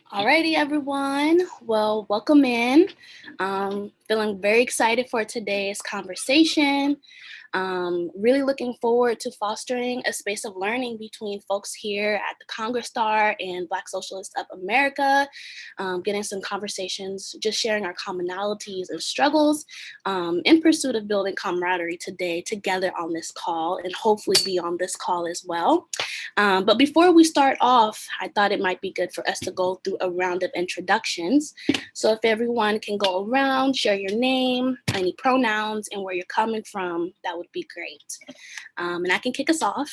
Alrighty, everyone. Well, welcome in. Feeling very excited for today's conversation. Really looking forward to fostering a space of learning between folks here at the Kongra Star and Black Socialists of America, getting some conversations, just sharing our commonalities and struggles in pursuit of building camaraderie today together on this call and hopefully be on this call as well. But before we start off, I thought it might be good for us to go through a round of introductions. So if everyone can go around, share your name, any pronouns, and where you're coming from, that would be great. And I can kick us off.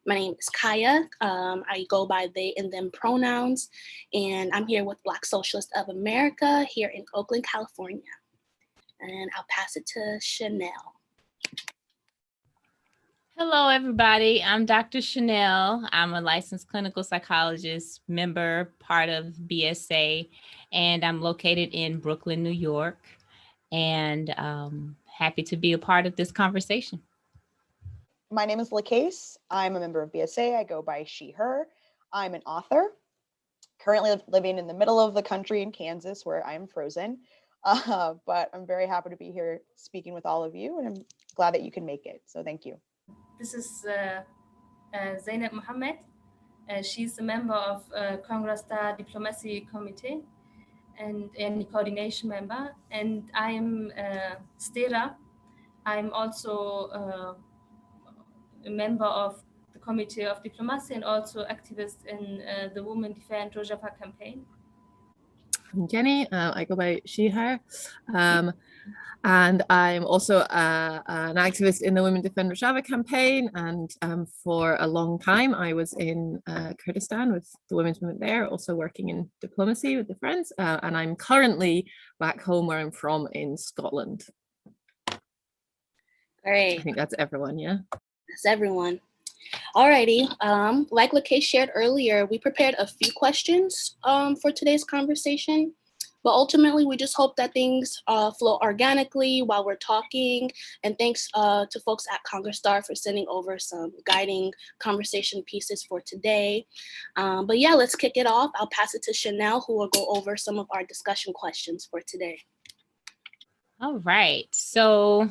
My name is Kaya. I go by they and them pronouns, and I'm here with Black Socialists of America here in Oakland, California. And I'll pass it to Chanel. Hello, everybody. I'm Dr. Chanel. I'm a licensed clinical psychologist, member, part of BSA, and I'm located in Brooklyn, New York, and happy to be a part of this conversation. My name is LaCase. I'm a member of BSA. I go by she, her. I'm an author, currently living in the middle of the country in Kansas where I'm frozen, but I'm very happy to be here speaking with all of you, and I'm glad that you can make it, so thank you. This is Zainab Mohammed. She's a member of Kongra Star Diplomacy Committee and coordination member. And I am Stera. I'm also a member of the Committee of Diplomacy and also activist in the Women Defend Rojava campaign. I'm Jenny. I go by she, her. And I'm also an activist in the Women Defend Rojava campaign. And for a long time, I was in Kurdistan with the women's movement there, also working in diplomacy with the Friends. And I'm currently back home where I'm from in Scotland. Great. I think that's everyone, yeah? That's everyone. Alrighty, like LaCase shared earlier, we prepared a few questions for today's conversation. But ultimately, we just hope that things flow organically while we're talking. And thanks to folks at Kongra Star for sending over some guiding conversation pieces for today. But yeah, let's kick it off. I'll pass it to Chanel, who will go over some of our discussion questions for today. All right. So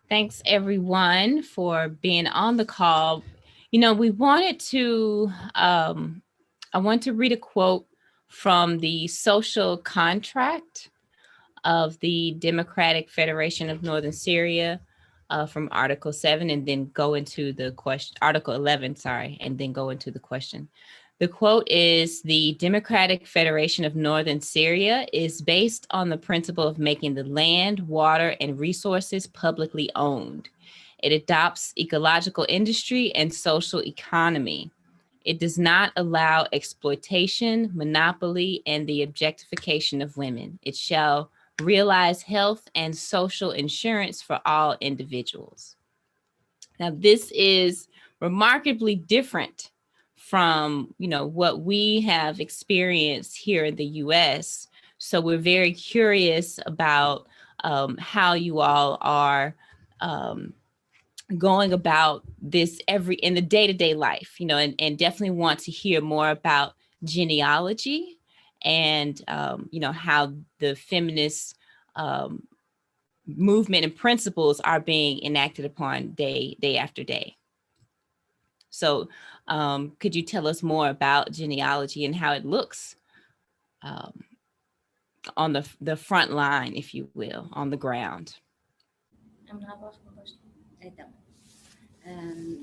thanks, everyone, for being on the call. You know, we wanted to, I want to read a quote from the social contract of the Democratic Federation of Northern Syria from Article 7 and then go into the question, Article 11, sorry, and then go into the question. The quote is, "The Democratic Federation of Northern Syria is based on the principle of making the land, water, and resources publicly owned. It adopts ecological industry and social economy. It does not allow exploitation, monopoly, and the objectification of women. It shall realize health and social insurance for all individuals." Now, this is remarkably different from, you know, what we have experienced here in the US. So we're very curious about how you all are going about this in the day-to-day life, you know, and definitely want to hear more about genealogy and, you know, how the feminist movement and principles are being enacted upon day after day. So could you tell us more about genealogy and how it looks on the front line, if you will, on the ground.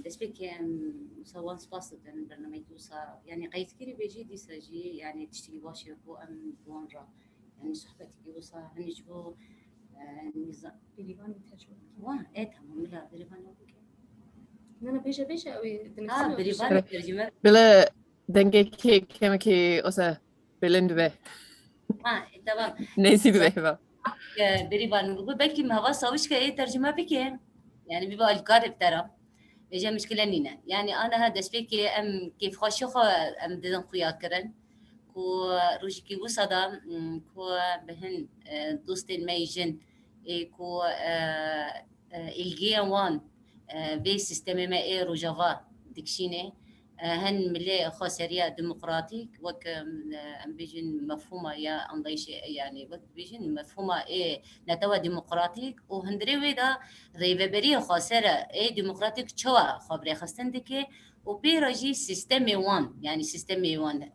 دەستپێکی سەوان سپاس دەدەن بەرنامەی دووسا یعنی قەیتکری بێژی دیسەژی یعنی تشتێکی باشە بۆ ئەم بوانڕا یعنی صحبەتێکی وسا هەنیش بۆ نظام بریوانی تەرجمە واه تمام لا بریوانی أنا بيجا أوي بریوانی ترجمه بلا دنگه که اوسا بلند به تمام نسي به بریوانی بقول بلكي ما هو سويش كأي ترجمة بكين يعني بيبقى الكاتب ترى بيجا مشكلة لينا يعني أنا هذا شبيكي أم كيف خاشخة أم ددن خويا كرن كو روشكي وصدا كو بهن دوست الميجن كو الجيوان في سيستم ما روجافا دكشينه هن ملي خاسرية ديمقراطيك وك أم بيجن مفهومة يا أنضيش يعني وك بيجن مفهومة نتوى ديمقراطيك وهندري ويدا ريفبري خاسرة ديمقراطيك شوا خبري خستندك وبيراجي سيستم وان يعني سيستم وان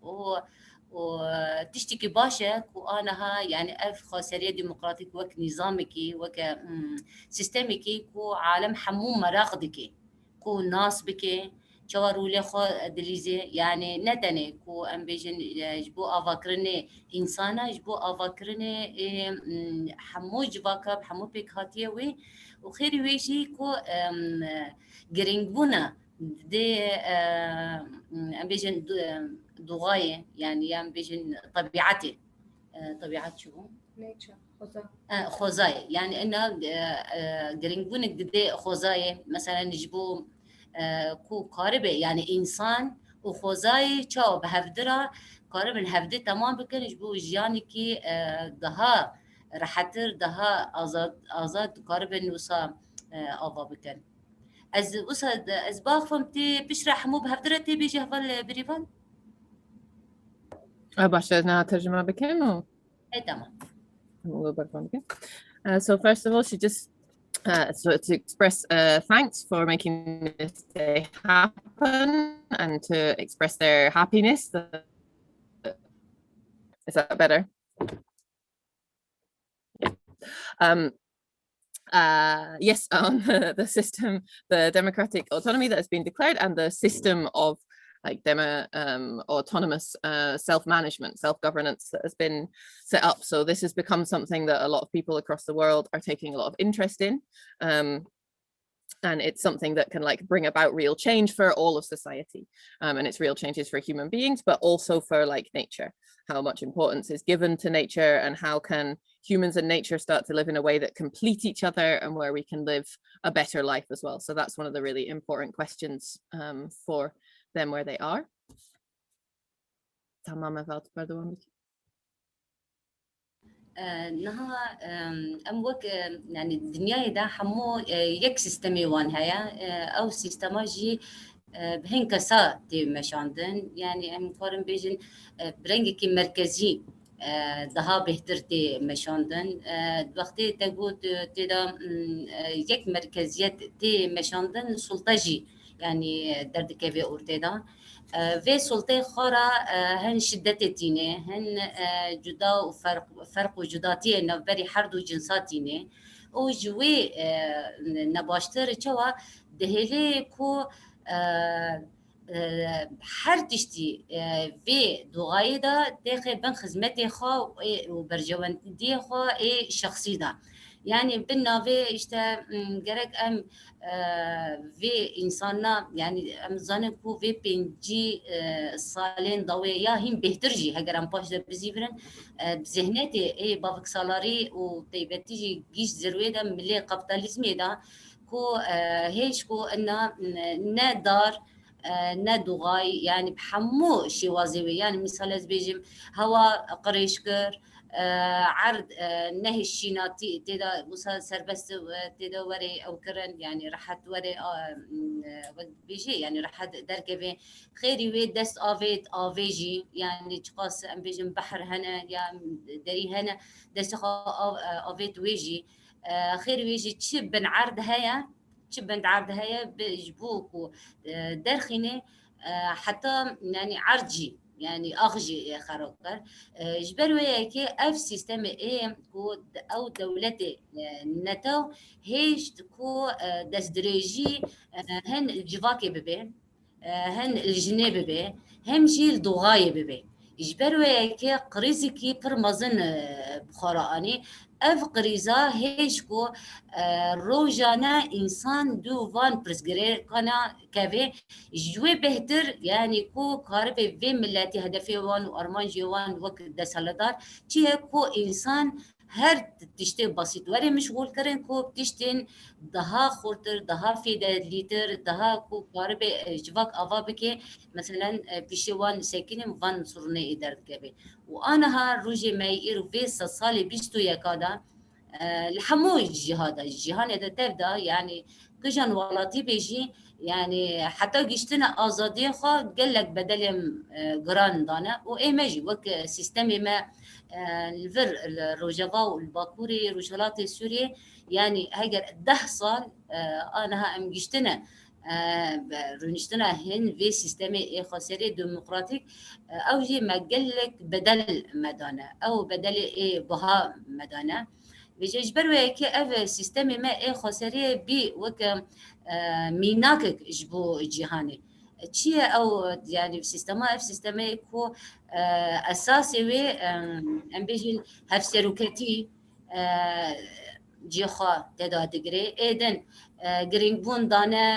وتشتكي باشا وأنها يعني أف خاسرية ديمقراطيك وك نظامك وك سيستمك كو عالم حموم مراقدك كو ناس بك شوارو لخو دليزي يعني نتني كو ام بيجن جبو افاكرني انسانا جبو افاكرني حمو جباكا حمو بيك هاتيه وي وخيري ويشي كو جرينغبونا دي ام بيجن دغايه يعني ام بيجن طبيعتي طبيعه شو خوزاي يعني انه جرينغبونا دي خوزاي مثلا نجبو كو كاربه يعني انسان وخوزاي تشاو بهفدرا كارب الهفده تمام بكنش بو جياني كي دها رحتر دها ازاد كارب نوسا افا بكن از وسد از باخفمتي بشرح مو بهفدرا تي بيجي هفل بريفان باشا انها ترجمة بكم تمام so first of all she just so to express thanks for making this day happen and to express their happiness. Is that better? Yes, on the system, the democratic autonomy that has been declared and the system of like autonomous self-management, self-governance that has been set up. So this has become something that a lot of people across the world are taking a lot of interest in. And it's something that can like bring about real change for all of society. And it's real changes for human beings, but also for like nature, how much importance is given to nature and how can humans and nature start to live in a way that complete each other and where we can live a better life as well. So that's one of the really important questions for them where they are. نها أموك يعني الدنيا دا حمو يك سيستمي وان هيا أو سيستماجي بهن كسا تي مشاندن يعني أم قارن بيجن برنجك مركزي دها بهتر تي مشاندن وقتی تقول تدا يك مركزيات تي مشاندن سلطجي يعني دردك في أورتدا في سلطة خارا هن شدتتينه هن جدا وفرق وجداتي نبري حرد وجنساتينه وجوي نباشتر چوا دهلي كو هر تشتي في دغايدا داخل بن خدمتي خا وبرجواندي خا شخصي دا يعني بالنافي اشتا جرك ام في انساننا يعني ام زانكو في بنجي صالين ضويا هم بهترجي هجر ام باش بزيفرن بذهنتي اي بافك سالاري وطيبتي جيش زرويدا ملي قابيتاليزمي دا كو هيش كو ان نادار ندغاي يعني بحمو شي وازوي يعني مثال بيجم هوا قريشكر عرض نهي الشيناتي تدا وصل سربست تدا وري او كرن يعني راحت وري بيجي يعني راحت دركبه خيري وي دست افيت افيجي يعني تقاس ام بيجم بحر هنا يا دري هنا دست افيت ويجي خيري ويجي تشبن عرض هيا تشبن عرض هيا بجبوك درخنه حتى يعني عرجي يعني أخجي خروكر جبر وياكي أف سيستم إيه كو أو دولة نتو هيش تكو دستريجي هن الجواكي ببي هن الجنيه ببي هم جيل دغاية ببي جبر وياكي قريزكي برمزن بخاراني اف قريزا هيشكو روجانا انسان دو فان برسجري كانا كافي جوي بهتر يعني كو كاربي في ملاتي هدفي وان وارمان جوان وقت دسالدار تيه كو انسان هر تشتي بسيط وري مشغول كرن كو بتشتين دها خورتر دها في ليتر دها كو كاربي جواك افا بكي مثلا بيشوان ساكنين فان صرني ادارت كافي وانا ها روجي مايير في صالي بيشتو يكادا الحمو الجهاد الجهان اذا تبدا يعني كجن ولاتي بيجي يعني حتى جشتنا ازادي خا قال لك بدل جران دانا وايماجي وك سيستمي ما الفر الروجافا والباكوري روجالات سوريا يعني هاجر 10 صال انا ام جشتنا رونشتنا هن في سيستمي خسري ديمقراطيك او جي ما قال لك بدل مدانا او بدل ايه بها مدانا بيجي جبروا كي اف سيستمي ما ايه خسري بي وك ميناكك جبو جهاني تشي او يعني سيستما اف سيستمي كو اساسي وي ام بيجي هف سيروكتي جيخا تدا دغري ايدن جرينج بون دانا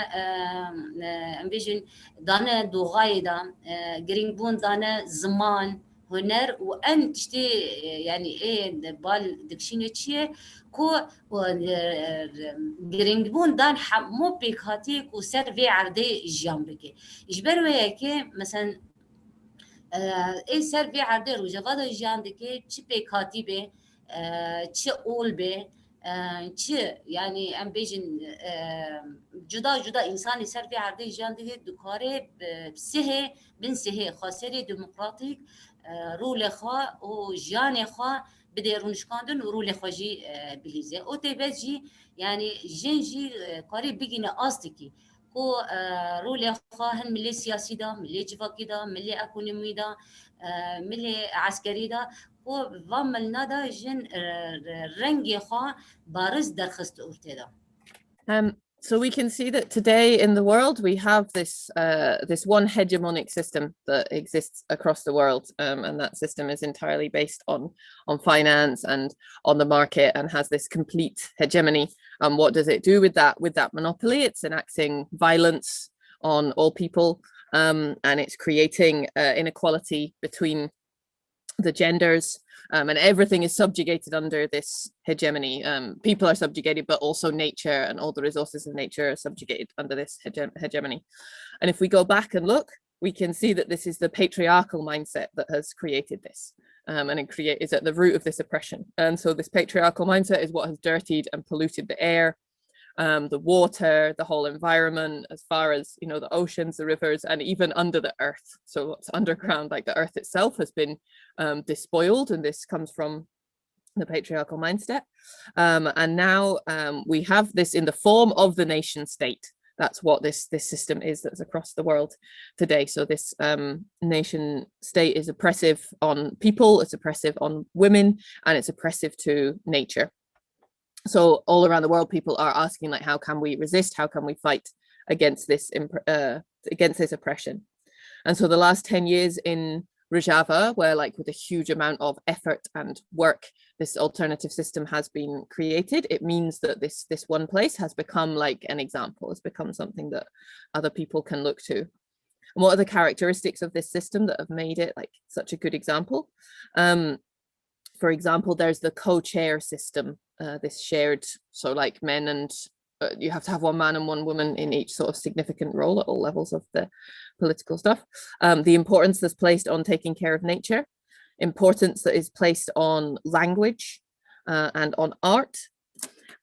ام بيجي دانا دوغايدا جرينج بون دانا زمان هنر وان تشتي يعني ايه بال دكشيني تشي كو جرينج بون دان مو بيكاتيك وسيرفي عردي جامبكي يجبر وياكي مثلا اي سيرفي عردي روجافادا جاندكي تشي بيكاتي به تشي اول به تشي يعني ام بيجن جدا جدا انساني سيرفي عردي جاندكي دكاري بسهي بن سهي خاسري ديمقراطيك رول خا و جان خا بديرونش كاندن ورول خاجي بليزه او تبجي يعني جنجي قريب بيجينا استكي كو رول خا هن ملي سياسي دا ملي جفاكي دا ملي اكونومي دا ملي عسكري دا كو فاملنا دا جن رنگي خا بارز درخست اورتدا. So we can see that today in the world we have this one hegemonic system that exists across the world, and that system is entirely based on finance and on the market and has this complete hegemony. And what does it do with that monopoly? It's enacting violence on all people, and it's creating inequality between the genders, and everything is subjugated under this hegemony. People are subjugated, but also nature and all the resources of nature are subjugated under this hegemony. And if we go back and look, we can see that this is the patriarchal mindset that has created this, and it is at the root of this oppression. And so this patriarchal mindset is what has dirtied and polluted the air, the water, the whole environment, as far as, you know, the oceans, the rivers, and even under the earth. So what's underground, like the earth itself, has been despoiled, and this comes from the patriarchal mindset. And now we have this in the form of the nation state. That's what this system is that's across the world today. So this nation state is oppressive on people, it's oppressive on women, and it's oppressive to nature. So all around the world, people are asking, like, how can we resist? How can we fight against this oppression? And so the last 10 years in Rojava, where, like, with a huge amount of effort and work, this alternative system has been created, it means that this one place has become like an example, has become something that other people can look to. And what are the characteristics of this system that have made it like such a good example? For example, there's the co-chair system, this shared, so like men and you have to have one man and one woman in each sort of significant role at all levels of the political stuff. The importance that's placed on taking care of nature, importance that is placed on language and on art.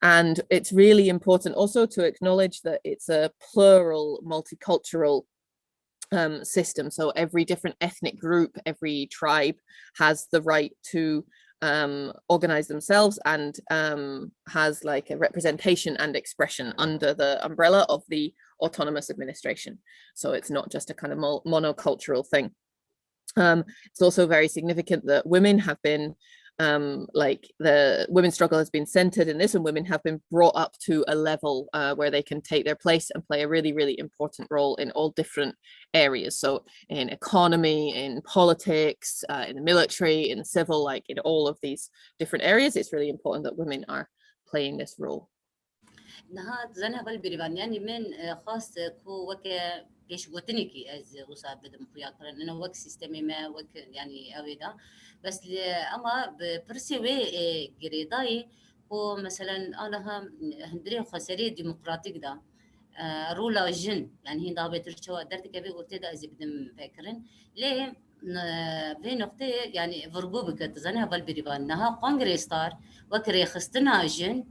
And it's really important also to acknowledge that it's a plural, multicultural system. So every different ethnic group, every tribe has the right to organize themselves and has like a representation and expression under the umbrella of the autonomous administration. So it's not just a kind of monocultural thing. It's also very significant that women have been, like the women's struggle has been centered in this, and women have been brought up to a level where they can take their place and play a really, really important role in all different areas. So in economy, in politics, in the military, in civil, like in all of these different areas, it's really important that women are playing this role. نها زنها بالبريبان يعني من خاص كو وك بيش قوتنيكي از وصاب بدم خويا كرن انا وك سيستمي ما وك يعني اويدا بس اما برسيوي جريداي كو مثلا انا هم هندري خسري ديمقراطيك دا رولا جن يعني هي ضابط الشوا درت كبي قلت دا از بدم فكرن ليه في نقطة يعني فرقوبك تزنها بالبريبان نها كونغري ستار وكري خستنا جن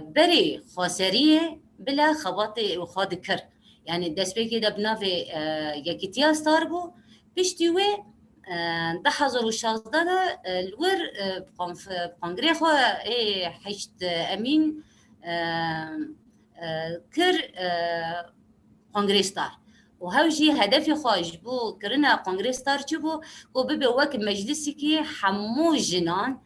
بري خسرية بلا خواطي وخاد كر يعني دسبي كده بنافي يكتيا ستاربو بيشتوي دحزر وشازدانا الور بقنغري خو ايه حشت امين كر قنغري ستار وهاوجي هدفي خواج بو كرنا قنغري ستار جبو وبيبي وك مجلسي كي حمو جنان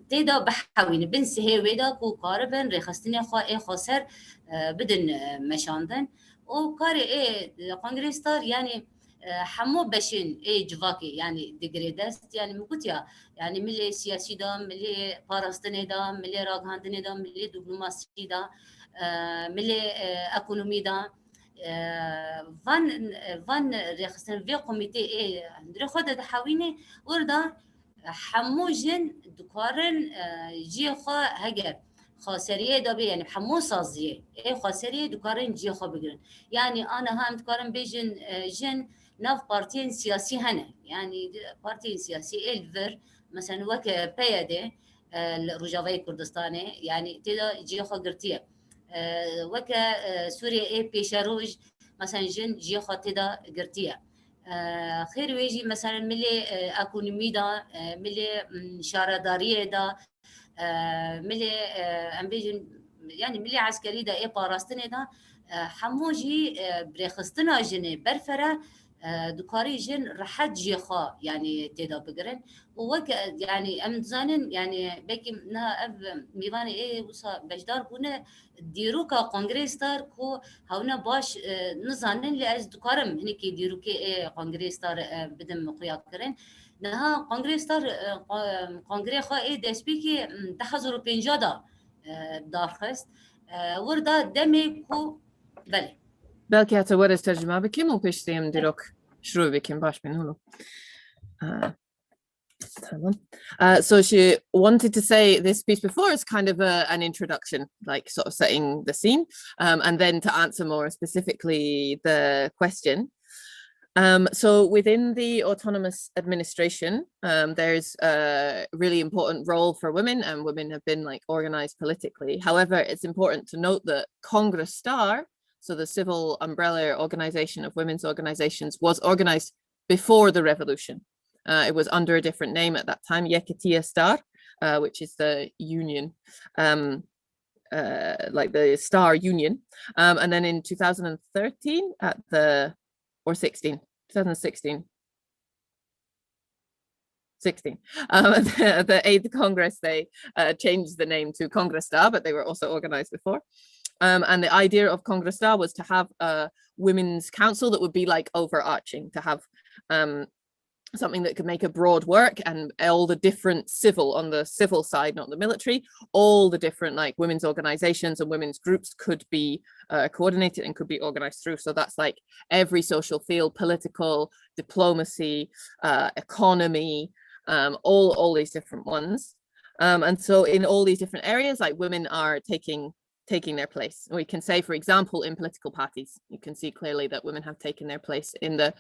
تيدا بحاوين بنسي هي ويدا كو قاربن ريخستني خوا اي خسر بدن مشاندن وكاري اي قنغري ستار يعني حمو بشين اي جواكي يعني ديجريدست يعني مكوتيا يعني ملي سياسي دا ملي باراستني دا ملي راغهاندني دا ملي دبلوماسي دا ملي اكونومي دا فان ريخستن في كوميتي اي ندري خود تحاويني وردا حموجن دكارن جي خا هجر خاسريه دبي يعني حمو صازيه اي خاسريه دكارن جي خا بگرن يعني انا هم دكارن بيجن جن ناف بارتين سياسي هنا يعني بارتين سياسي الفر مثلا وك بياده الرجافي كردستاني يعني تدا جي خا قرتيه وك سوريا اي بيشاروج مثلا جن جي خا تدا قرتيه خير ويجي مثلا ملي اكونومي دا ملي شارداريه دا ملي امبيجن يعني ملي عسكري دا اي باراستني دا حموجي بريخستنا جني برفره دكاري جن رحت جيخا يعني تدا بقرن ووك يعني امزانن يعني بكي نا اب ميواني ايه وصا بجدار بونه ديروكا كونغرس ستار كو هاونا باش نزانن لاز دكارم هنيكي ديروكي ايه كونغرس ستار بدم مقيا كرن نها كونغرس ستار كونغري خا ايه دسبيكي تحضر بنجادا دارخست وردا دمي كو بله بلكي حتى ورز ترجمة بكم وبيشتيم ديروك شروع بكم باش بنقوله. So she wanted to say this piece before is kind of an introduction, like sort of setting the scene, and then to answer more specifically the question. So within the autonomous administration, there's a really important role for women, and women have been like organized politically. However, it's important to note that Kongra Star, so the civil umbrella organization of women's organizations, was organized before the revolution. It was under a different name at that time, Yekitiya Star, which is the union, like the Star Union. And then in 2013 at the, or 16, 2016, 16. The 8th Congress, they changed the name to Kongra Star, but they were also organized before. And the idea of Kongra Star was to have a women's council that would be like overarching, to have something that could make a broad work, and all the different civil, on the civil side, not the military, all the different like women's organizations and women's groups could be coordinated and could be organized through. So that's like every social field, political, diplomacy, economy, all these different ones. And so in all these different areas, like women are taking their place. We can say, for example, in political parties, you can see clearly that women have taken their place in the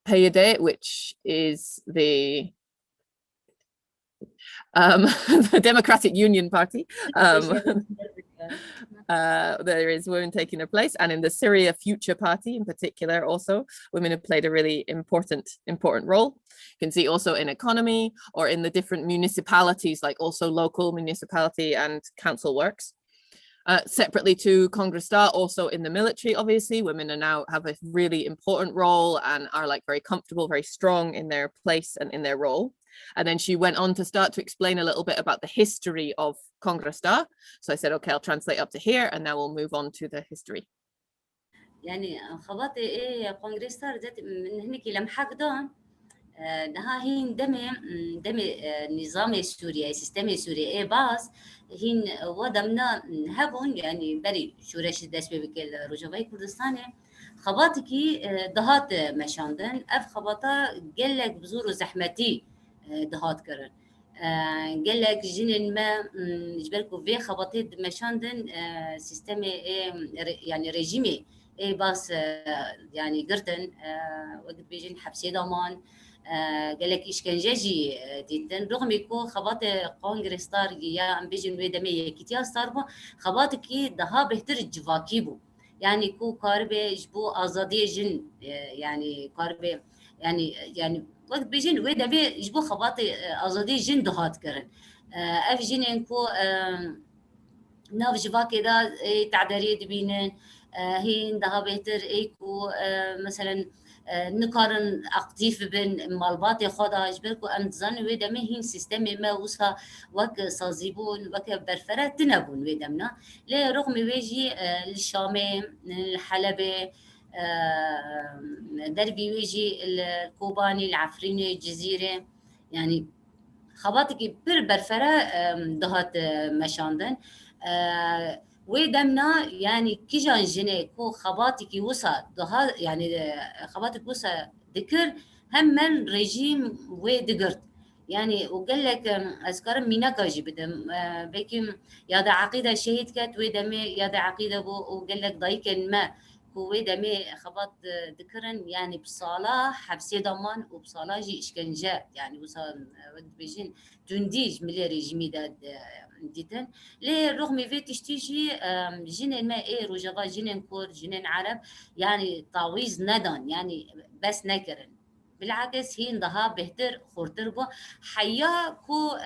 PAYD, which is the Democratic Union Party. There is women taking their place, and in the Syria Future Party in particular, also women have played a really important role. You can see also in economy, or in the different municipalities, like also local municipality and council works. Separately to Kongra Star, also in the military, obviously, women are now have a really important role and are like very comfortable, very strong in their place and in their role. And then she went on to start to explain a little bit about the history of Kongra Star. So I said, okay, I'll translate up to here and now we'll move on to the history. يعني خبطي إيه كونغرس ستار ذات من هناك لمحة قدام نها هين دم نظام سوريا سيستم سوريا إيه باز هين ودمنا هبون يعني بري شورش دست بكل روجافاي كردستاني خباتكي دهات مشاندن اف خباتا قالك بزور زحمتي دهات كرن قالك جنن ما جبالكو في خباطي مشاندن سيستم يعني ريجيمي اي باس يعني قرتن وقت بيجن حبسي ضمان قالك إشكنجاجي ديتن رغم يكون خباط كونغرس ستار يا ام بيجن ويدمي كتيا ستاربو خباطكي دها بهتر جواكيبو يعني كو كاربه جبو ازادي جن يعني كاربه يعني وقت بيجن ويدمي جبو خباطي ازادي جن دهات كرن اف جنين كو ناف جواكي دا تعدري دبينن هين دها بهتر ايكو مثلا نقارن اكتيف بين مالبات خدا جبركو ام زن ويدم هين سيستم ما وسا وك صازيبون وك برفرات تنبون ويدمنا لا رغم ويجي الشامي الحلبة دربي ويجي الكوباني العفريني الجزيرة يعني خباتك برفرة دهات مشاندن ويدمنا يعني كيجان جنيه كو خباتك وسا دها يعني خباتك وسا ذكر هم من رجيم ودقرت يعني وقال لك اذكر ميناكا جبدم بكم يا دا عقيده شهيد كات ويدمي يا دا عقيده بو وقال لك ضايكن ما ويدمي خبط ذكرن يعني بصالة حبسي ضمان وبصالة جي إشكنجة يعني وصل وقت بيجين تنديج ملي ريجيمي داد ديتن ليه رغم في تشتيجي جنين ما إيه رجبا جنين كور جنين عرب يعني تعويض ندان يعني بس نكرن بالعكس هي ضها بهتر خورتر بو حيا كو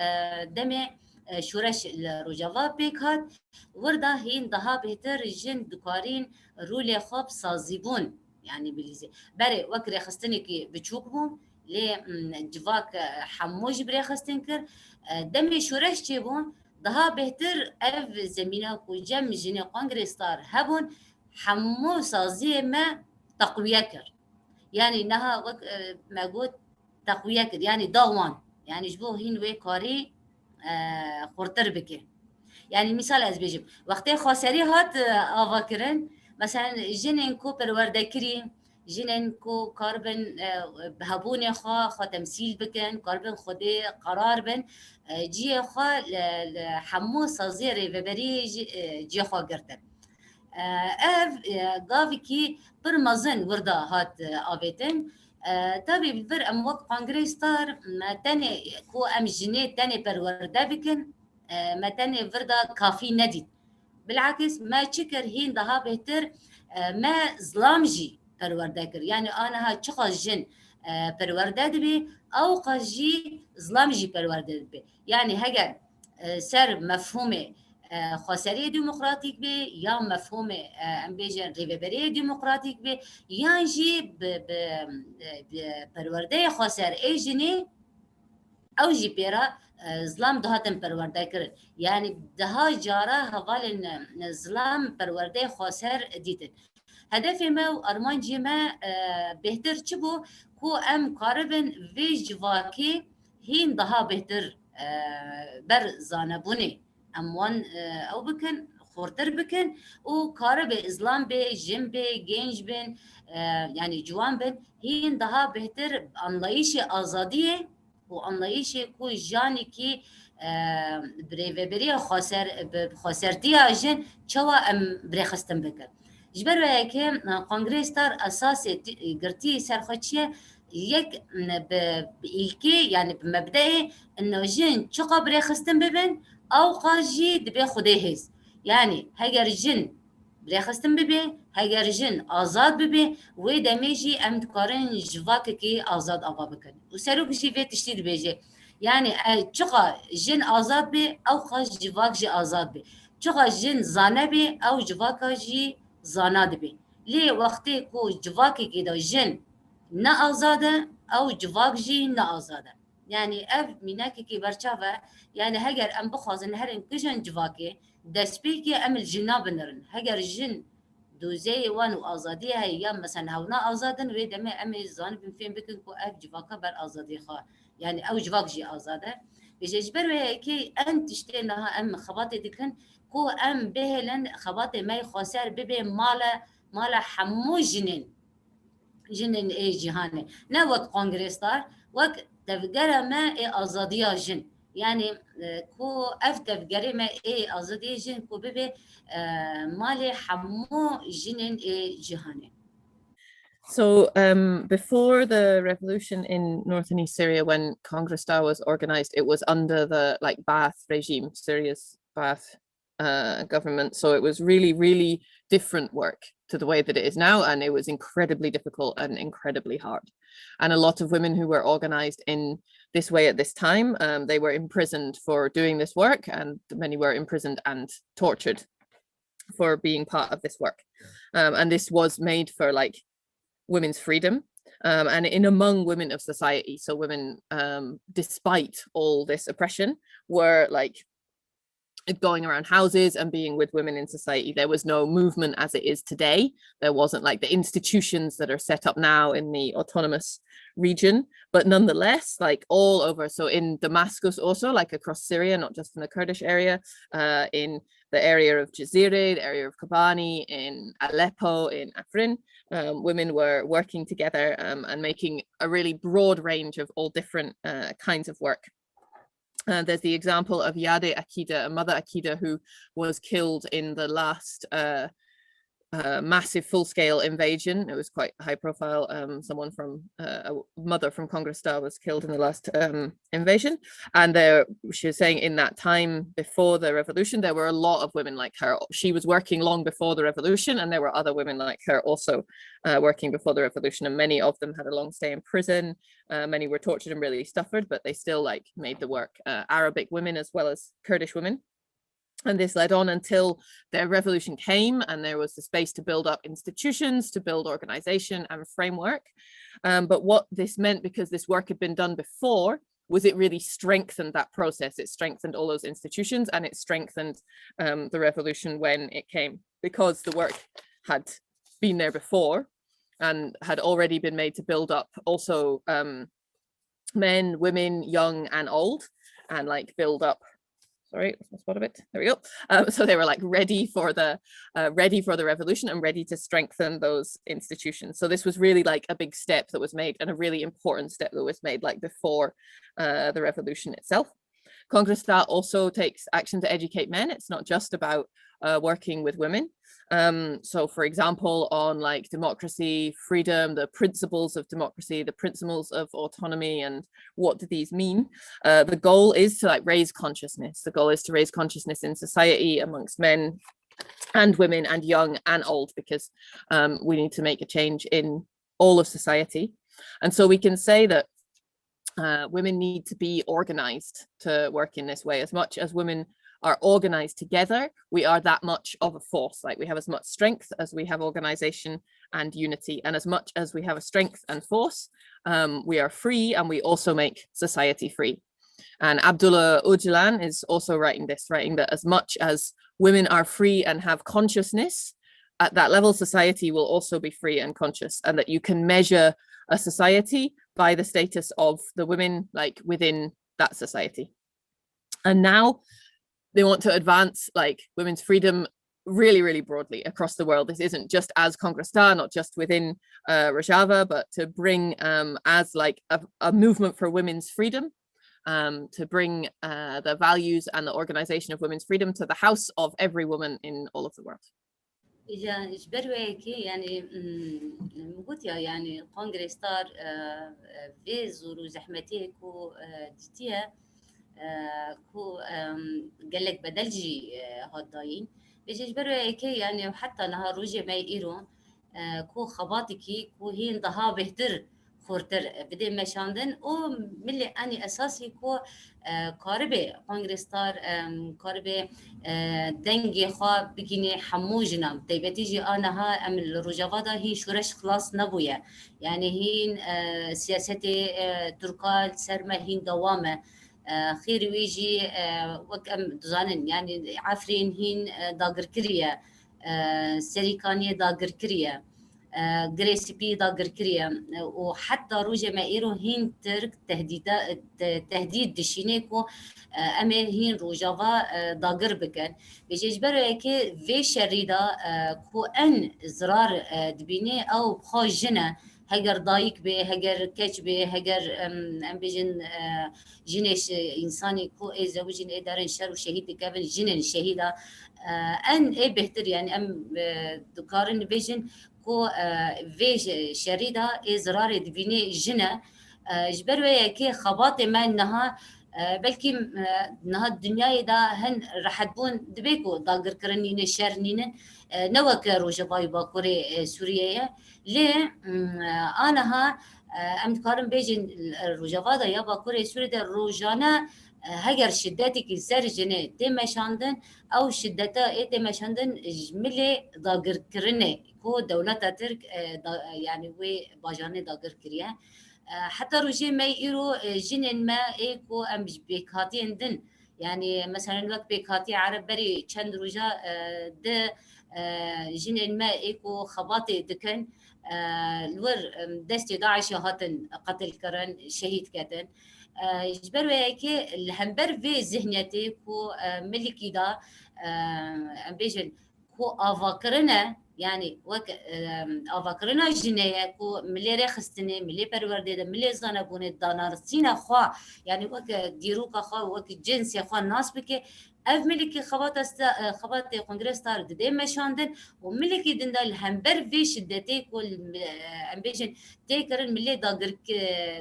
دمي شورش الرجبا بيكات وردا هين ضها بهتر جن دكارين رولي خوب سازيبون يعني بليزي بري وكري خستنكي بتشوكهم لي جواك حموج بري خستنكر دمي شورش تشيبون ضها بهتر اف زمينه كو جم جني كونغرا ستار هبون حمو سازي ما تقويه كر يعني انها ما قلت تقويه كر يعني ضوان يعني جبو هين وي كاري خورتر بكي يعني مثال از بيجيب وقتی خاسری هات آواکرن مثلا جنین کو پروردگری جنین کو کاربن بهبون خا تمثيل بکن کاربن خودی قرار بن جی خا حمو سازیر و بری جی خا گرتن اف گاوی کی پر مزن وردا هات آبتن تابي بالبر ام وقت كونغرس ستار ما تاني كو ام جنيه تاني پرورده بکن متن فردا كافي نديد بالعكس ما شكر هين ضها بهتر ما ظلامجي پروردكر يعني انا ها چقا جن پرورده بي او قجي ظلامجي پرورده بي يعني هجر سر مفهوم خساري ديمقراطيك بي يا مفهوم امبيجن ريفبري ديمقراطيك بي يانجي پرورده خسار ايجني او جي بيرا ظلام دهاتن پرورده کرد يعني ده جاره حوال ظلام پرورده خاسر دیدن هدف ما و ارمانجی ما بهتر چی بو کو ام کاربن وی جواکی هین ده بهتر بر زانبونه اموان او بکن خورتر بکن و کارب اسلام به جن به گنج بن يعني جوان بن هین ده بهتر انلایش آزادیه و انلایش کو جانی کی بری خسارتی آجن چوا ام بری خستم بکن جبر وی که کنگره ستار اساس گرتی سرخوشیه یک بإلكي يعني بمبدأ إنه جن چقا بری خستم ببن أو قاجي دبي خديهز يعني هجر جن بری خستم ببن هجر جن آزاد ببن و دمیجی ام دکارن جواک کی آزاد آوا بکن و سروک جی وی تشتی دبیجی يعني چقا جن آزاد بي أو قاج جواك جي آزاد بي چقا جن زانبه او جواکا جی زانادبه لی وقتی کو جواکی که دا جن نه آزاده او جواک جی نه آزاده يعني اف ميناكي كي برشافه يعني هجر ام بخوزن هرن كجن جواكي دسبيكي ام الجناب نرن هجر جن دوزي وانو ازادي هي يا مثلا هونا ازادن ويدم ام زان بفين بكن كو اف جواكا بر ازادي خا يعني او جواك جي ازاده بيجبر كي انت تشتينها ام خباطي دكن كو ام بهلن خباطي ما خسر ببي مالا حمو جنين اي جهاني نوك كونغرستار وك تفجر ما اي ازاديا جن يعني كو اف تفجر ما اي ازاديا جن كو ببي مالي حمو جنين اي جهاني. So before the revolution in North and East Syria, when Kongra Star was organized, it was under the Ba'ath regime, Syria's Ba'ath government. So it was really, really different work to the way that it is now. And it was incredibly difficult and incredibly hard. And a lot of women who were organized in this way at this time, they were imprisoned for doing this work. And many were imprisoned and tortured for being part of this work. And this was made for women's freedom and in among women of society. So women, despite all this oppression, were going around houses and being with women in society. There was no movement as it is today. There wasn't the institutions that are set up now in the autonomous region, but nonetheless, all over. So in Damascus also, across Syria, not just in the Kurdish area, in the area of Jazira, the area of Kobani, in Aleppo, in Afrin, women were working together and making a really broad range of all different kinds of work. There's the example of Yade Akida, a mother Akida who was killed in the last massive full-scale invasion. It was quite high profile. Someone from a mother from Kongra Star was killed in the last invasion. And she was saying in that time before the revolution, there were a lot of women like her. She was working long before the revolution, and there were other women like her also working before the revolution. And many of them had a long stay in prison. Many were tortured and really suffered, but they still made the work. Arabic women as well as Kurdish women. And this led on until the revolution came, and there was the space to build up institutions, to build organization and framework. But what this meant, because this work had been done before, was it really strengthened that process. It strengthened all those institutions, and it strengthened the revolution when it came, because the work had been there before and had already been made to build up also men, women, young and old, and build up. Sorry, that's my spot of it. There we go. So they were ready for the revolution and ready to strengthen those institutions. So this was really a big step that was made, and a really important step that was made before the revolution itself. Kongra Star also takes action to educate men. It's not just about working with women. So for example, on democracy, freedom, the principles of democracy, the principles of autonomy, and what do these mean? The goal is to raise consciousness. The goal is to raise consciousness in society amongst men and women and young and old, because we need to make a change in all of society. And so we can say that women need to be organized to work in this way. As much as women are organized together, we are that much of a force. We have as much strength as we have organization and unity. And as much as we have a strength and force, we are free, and we also make society free. And Abdullah Öcalan is also writing that as much as women are free and have consciousness, at that level, society will also be free and conscious, and that you can measure a society by the status of the women within that society. And now they want to advance women's freedom really, really broadly across the world. This isn't just as Kongra Star, not just within Rojava, but to bring as a movement for women's freedom, to bring the values and the organization of women's freedom to the house of every woman in all of the world. يعني قلت يعني كونغري ستار في زورو زحمتي كو ديتيا كو قال لك بدلجي هالضاين بيجي بروا كي يعني وحتى نهار روجي ما يقيرون كو خباطكي كو هي انضها بهتر خورتر بده مشاندن او ملي اني اساسي كو كاربه كونغرستار كاربه دنگي خو بگيني حموجنا تيبتيجي انا ها ام الروجافا دا هي شورش خلاص نبويا يعني هين سياستي تركال سرما هين دوامه خير ويجي وكم دزانن يعني عفرين هين داگر كريا سريكانية داگر كريا جريسي بي داگر كريا وحتى روجا ما إيرو هين ترك تهديد دشينيكو أما هين روجافا داگر بكن بيجيج برو يكي في شريدا كو أن زرار دبيني أو بخو جنة هجر ضايق به هجر كش به هجر أم بيجن جنش إنساني كو إيه زوجين إيه دارن شر وشهيد كابن جنن شهيدة أن إيه بهتر يعني أم دكارن بيجن كو في شريدة إيه زرار دبيني جنة جبروا يكي خباطي ما إنها بلكي نها الدنيا دا هن راح تبون دبيكو ضاقر كرنين شرنين نوك روجباي باكوري سوريا ليه أنا ها أمتكارم بيجن الروجافا دا يا باكوري سوريا دا روجانا هجر شدتك الزرجنة تمشاندن أو شدتها إيه تمشاندن جملة ضاقر كرنة كو دولة ترك يعني وي باجانة ضاقر كريا حتى روجي ما يرو جنن ما إيكو أم بيكاتين دن يعني مثلا الوقت بيكاتي عرب بري چند روجا ده جنن ما إيكو خباطي دكن الور دستي داعش هاتن قتل كرن شهيد كتن يجبر وياكي الهمبر في ذهنيتي كو ملكي دا بيجن كو افاكرنا يعني وك افاكرنا جنيه كو ملي رخصتني ملي پرورده ملي زنبونه دانارسينا خوا يعني وك ديروكا خوا وك جنس خوا الناس بك اف ملكي خبات كونغرس ستار دي مشاندن وملكي دندا الهمبر في شدتي كل امبيجن تيكرن ملي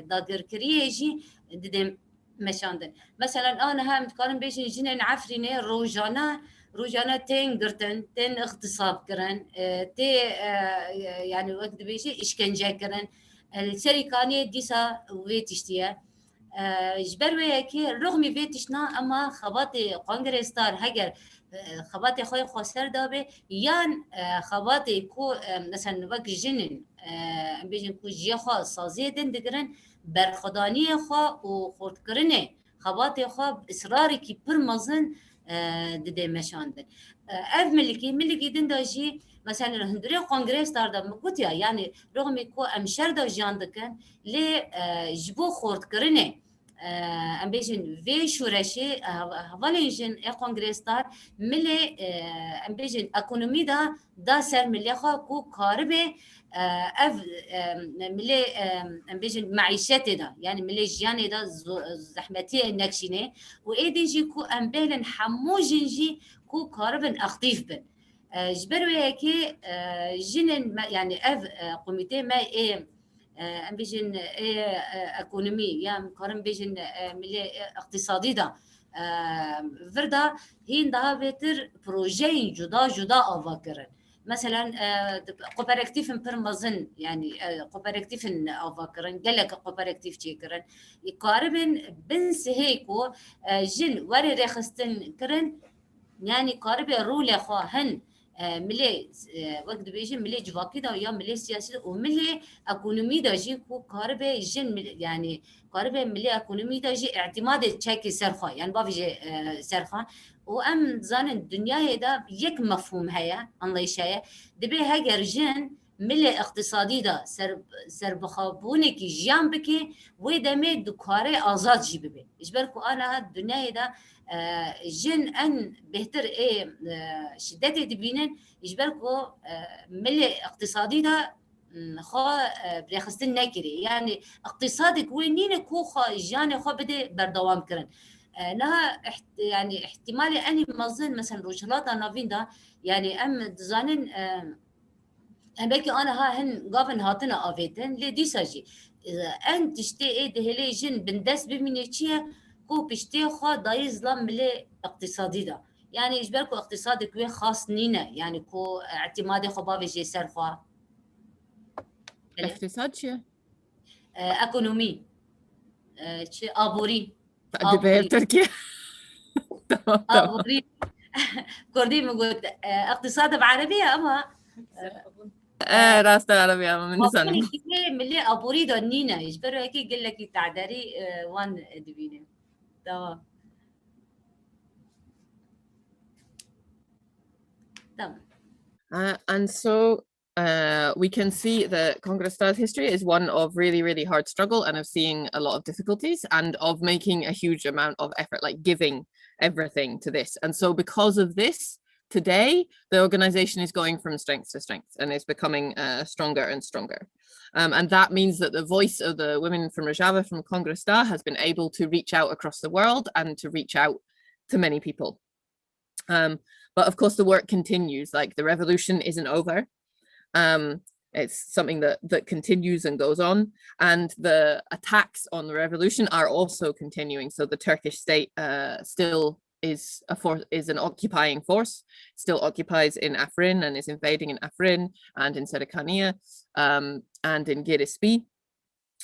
داغر كريجي ددم مشاندن مثلا انا هم كان بيجي جنن عفرينه روجانا تين قرتن تين اغتصاب كرن تي يعني وقت بيجي اشكنجه كرن الشركانيه ديسا ويتشتيا جبر وياكي رغم فيتشنا اما خباتي كونغرس ستار هجر خباتي خوي خسر دابه يان خباتي كو مثلا وقت جنن بيجن كو جي خو سازيدن دگرن برخداني خو و خورد کرنه خباتي خو اصراري كي برمزن دده مشاندن اف ملكي دن داجي مثلا هندري كونغرس ستار دا مقوتيا يعني رغم كو امشر دا جاندكن لي جبو خورد کرنه ام بيجن في شورشي هفاليجن كونغرس ستار ملي ام بيجن ايكونومي دا سر ملي خو كو كاربه اف ملي ام بيجن معيشتي دا يعني ملي جياني دا زحمتي النكشينه وايديجي كو ام بيلن حموجنجي كو كاربن اختيف بن جبروا ياكي جنن يعني اف قوميتي ما ايه ام بيجن ايكونومي يعني كارم بيجن ملي اقتصادي دا فردا هين دا بيتر بروجين جدا افاكرن مثلا كوبراتيف برمزن يعني كوبراتيف افاكرن قالك كوبراتيف تشيكرن يقاربن بنس هيكو جن وري رخصتن كرن يعني قارب رول خواهن ملي وقت بيجي ملي جواكي دا يا ملي سياسي وملي ايكونومي دا جي كو قارب جن يعني قارب ملي ايكونومي دا جي اعتماد تشيكي سرخه يعني بافي سرخه وام زان الدنيا دا يك مفهوم هيا الله يشايا دبي هاجر جن ملي اقتصادي دا سر بخابونك جنبك ودمي دكاري ازاد جيبي اجبركو انا الدنيا دا جن ان بهتر ايه شدتي دبينن اجبركو ملي اقتصادي دا خو بريخستن ناكري يعني اقتصادك وينين كو خو جاني خو بدي بردوام كرن لها يعني احتمالي اني مظن مثلا روشلاطه نافين دا يعني ام دزانن بلكي انا ها هن قافن هاتنا افيتن لدي ساجي انت تشتي ايه دهلي جن بندس بمينيتشيا كو بشتي خو دايز لام ملي اقتصادي دا يعني اجبركو اقتصادك وي خاص نينا يعني كو اعتمادي خو بافي جي سر خو اقتصاد چیه؟ ايكونومي ابوري تركيا تمام ابوري كردي مقول اقتصاد بعربية أما راس العربية من سنة أبوري كده ملي أبوري دونينا يجبروا هيك يقول لك تعدري وان دبينة تمام and so we can see that Kongra Star's history is one of really, really hard struggle and of seeing a lot of difficulties and of making a huge amount of effort, like giving everything to this. And so because of this, today, the organization is going from strength to strength and is becoming stronger and stronger. And that means that the voice of the women from Rojava, from Kongra Star, has been able to reach out across the world and to reach out to many people. But of course, the work continues, like the revolution isn't over. It's something that continues and goes on. And the attacks on the revolution are also continuing. So the Turkish state still is an occupying force, still occupies in Afrin and is invading in Afrin and in Serikania and in Deir Ez-Zor,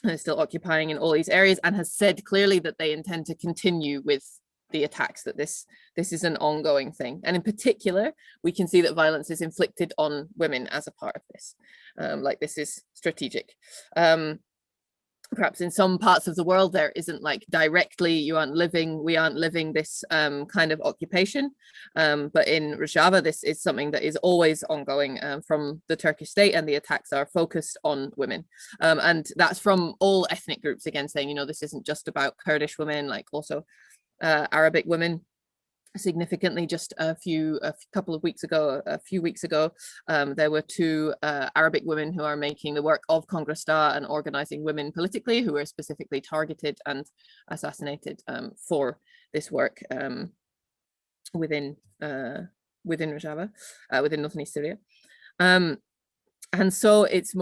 and is still occupying in all these areas and has said clearly that they intend to continue with the attacks, that this is an ongoing thing. And in particular, we can see that violence is inflicted on women as a part of this. Like this is strategic. Perhaps in some parts of the world, there isn't like directly, we aren't living this kind of occupation. But in Rojava, this is something that is always ongoing from the Turkish state, and the attacks are focused on women. And that's from all ethnic groups, again, saying, you know, this isn't just about Kurdish women, like also Arabic women. Significantly, just a few weeks ago, there were two Arabic women who are making the work of Kongra Star and organizing women politically, who were specifically targeted and assassinated for this work within Rojava, within northeast Syria. And so it's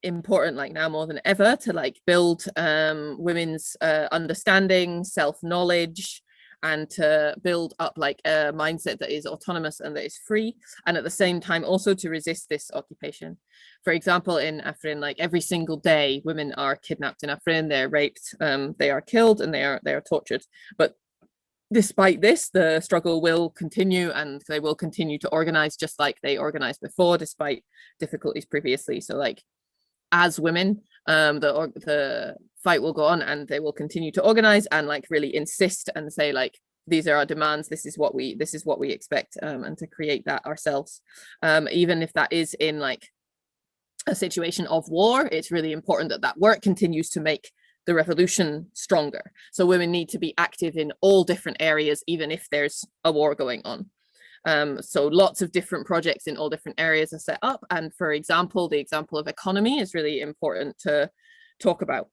important, like now more than ever, to like build women's understanding, self-knowledge, and to build up like a mindset that is autonomous and that is free, and at the same time also to resist this occupation. For example, in Afrin, like every single day, women are kidnapped in Afrin, they're raped, they are killed, and they are tortured. But despite this, the struggle will continue, and they will continue to organize just like they organized before, despite difficulties previously. So like as women, the fight will go on, and they will continue to organize and like really insist and say like, these are our demands, this is what we expect, and to create that ourselves. Even if that is in like a situation of war, it's really important that that work continues to make the revolution stronger. So women need to be active in all different areas, even if there's a war going on. So lots of different projects in all different areas are set up. And for example, the example of economy is really important to talk about.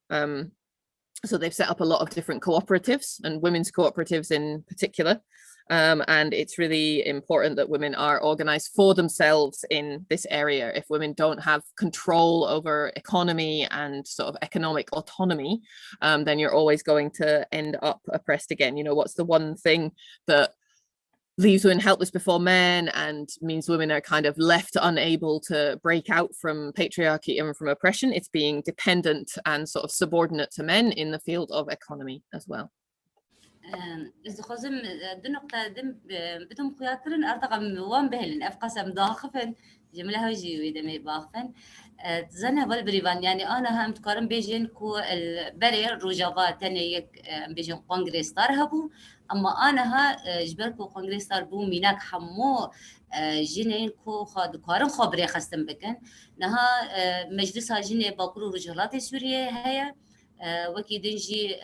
So they've set up a lot of different cooperatives, and women's cooperatives in particular. And it's really important that women are organized for themselves in this area. If women don't have control over economy and sort of economic autonomy, then you're always going to end up oppressed again. You know, what's the one thing that leaves women helpless before men and means women are kind of left unable to break out from patriarchy and from oppression? It's being dependent and sort of subordinate to men in the field of economy as well. إذا خزم دو نقطة دم بدهم خياطرن أرتقم وان بهلن أفقسم ضاخفن جملة هجي ويدمي باخفن تزنها بالبريفان يعني أنا هم تقارن بيجين كو البري روجافا تاني يك بيجين كونغري ستار هبو أما أنا ها جبركو كونغري ستار بو ميناك حمو جنين كو خاد قارن خبري خستم بكن نها مجلسها جني باكرو رجالات سوريا هيا وكي دنجي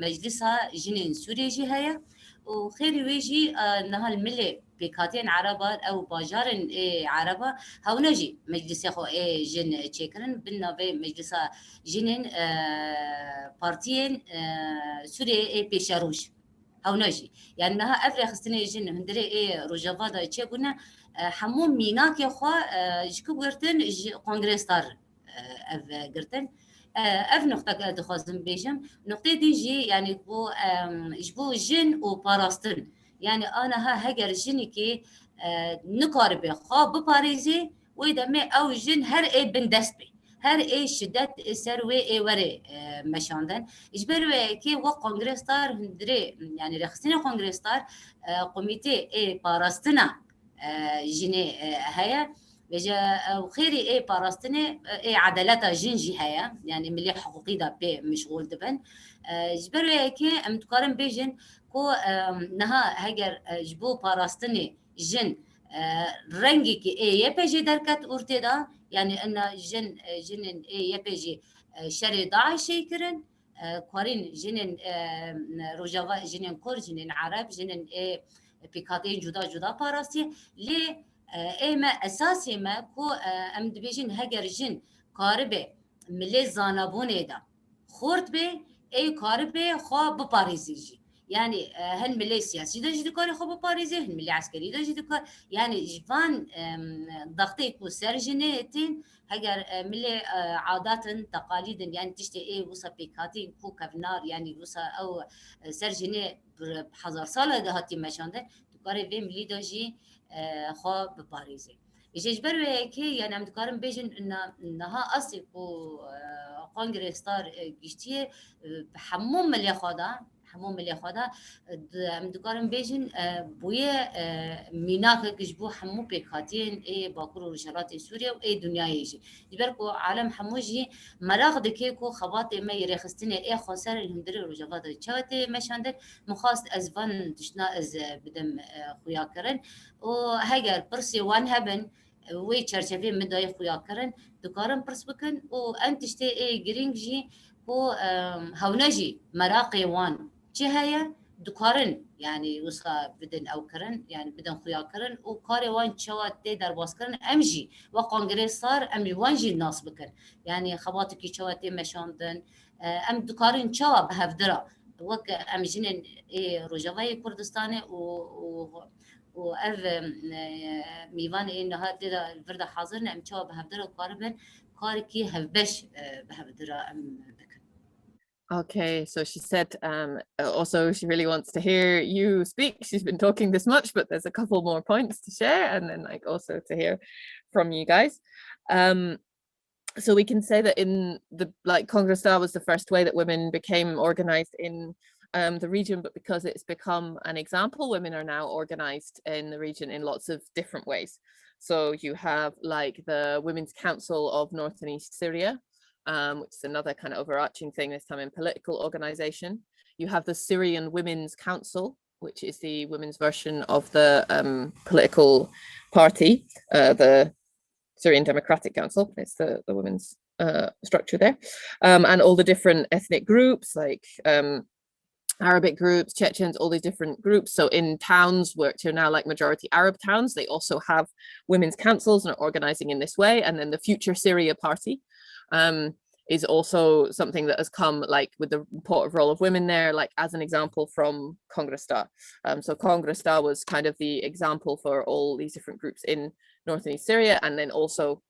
مجلسها جنين سوريا جي هيا وخيري ويجي نها الملي بكاتين عربة أو باجارن عربة هونجي مجلس يخو جن تشيكرن بالنابي مجلسها جنين بارتيين سوريا بيشاروش هونجي يعني نها أفريق خستني جن هندري روجافا دا تشيكونا حموم ميناك يخو جكو قرتن كونغري ستار أف قرتن أف نقطة دخازم بيجم نقطة دي جي يعني بو جبو جن وباراستن يعني أنا ها هجر جني كي نقارب خاب بباريزي وإذا ما أو جن هر بندسبي هر اي شدت سروي اي وري مشاندن اجبر كي و كونغرستار هندري يعني رخصنا كونغرستار قوميتي اي باراستنا جيني هيا بجا وخيري اي باراستني اي عدالة جنجي هيا يعني ملي حقوقي دا بي مشغول دبن جبر كي ام تقارن بيجن كو نها هجر جبو باراستني جن رنگی که ای پیجی درکت ارتدا یعنی ان جن ای پیجی شر داعشی کرن کارین جنن روجاوا جنن کور جنن عرب جنن ای پیکاتین جدا پاراسی لی ای ما اساسی ما کو ام دبیجن هگر جن کاربه ملی زانبونه دا خورد به ای کاربه خواه بپاریزی يعني هن ملي سياسي دا جدي كاري خو باريزي هن ملي عسكري دا جدي كار يعني جفان ضغطي كو سرجنيتين هجر ملي عادات تقاليد يعني تشتي ايه وصا بيكاتين كو كفنار يعني وصا او سرجني بحزار سالة ده هاتي مشانده تكاري في ملي دا جي خو باريزي يجبر كي يعني عم تقارن بيجن انها اصل كو كونغرا ستار جشتي بحموم ملي خدا حموم اللي خدا مدكارم بيجن بويا ميناك كجبو حمو بيكاتين اي باكور رجالات سوريا واي دنيا يجي يبركو عالم حموجي مراغ دكيكو خباطي ما يرخصتني اي خسر الهندري رجالات تشوتي مشاندك مخاص ازفان دشنا از بدم خويا كرن وهاجر برسي وان هبن وي تشرشفي مداي خويا كرن دكارم برس بكن وانت تشتي اي جرينجي هو هونجي مراقي وان هي دكارن يعني وسخا بدن او كرن يعني بدن خويا كرن وكاري وان شوات دي درباس كرن امجي وكونغرس صار امي وانجي الناس بكن يعني خباتك شوات دي مشاندن ام دكارن شوا بهفدرا وك ام جنن اي روجافاي كردستاني و اف ميوان انه هذا الفرد حاضرنا ام شوا بهفدرا وكاربن كاركي هفبش بهفدرا ام Okay, so she said also she really wants to hear you speak. She's been talking this much, but there's a couple more points to share, and then like also to hear from you guys. So we can say that in the like Kongra Star was the first way that women became organized in the region, but because it's become an example, women are now organized in the region in lots of different ways. So you have like the Women's Council of North and East Syria, which is another kind of overarching thing, this time in political organization. You have the Syrian Women's Council, which is the women's version of the political party, the Syrian Democratic Council. It's the women's structure there. And all the different ethnic groups like Arabic groups, Chechens, all these different groups. So in towns which are now like majority Arab towns, they also have women's councils and are organizing in this way. And then the Future Syria Party is also something that has come like with the important role of women there, like as an example from Kongra Star. So Kongra Star was kind of the example for all these different groups in North and East Syria, and then also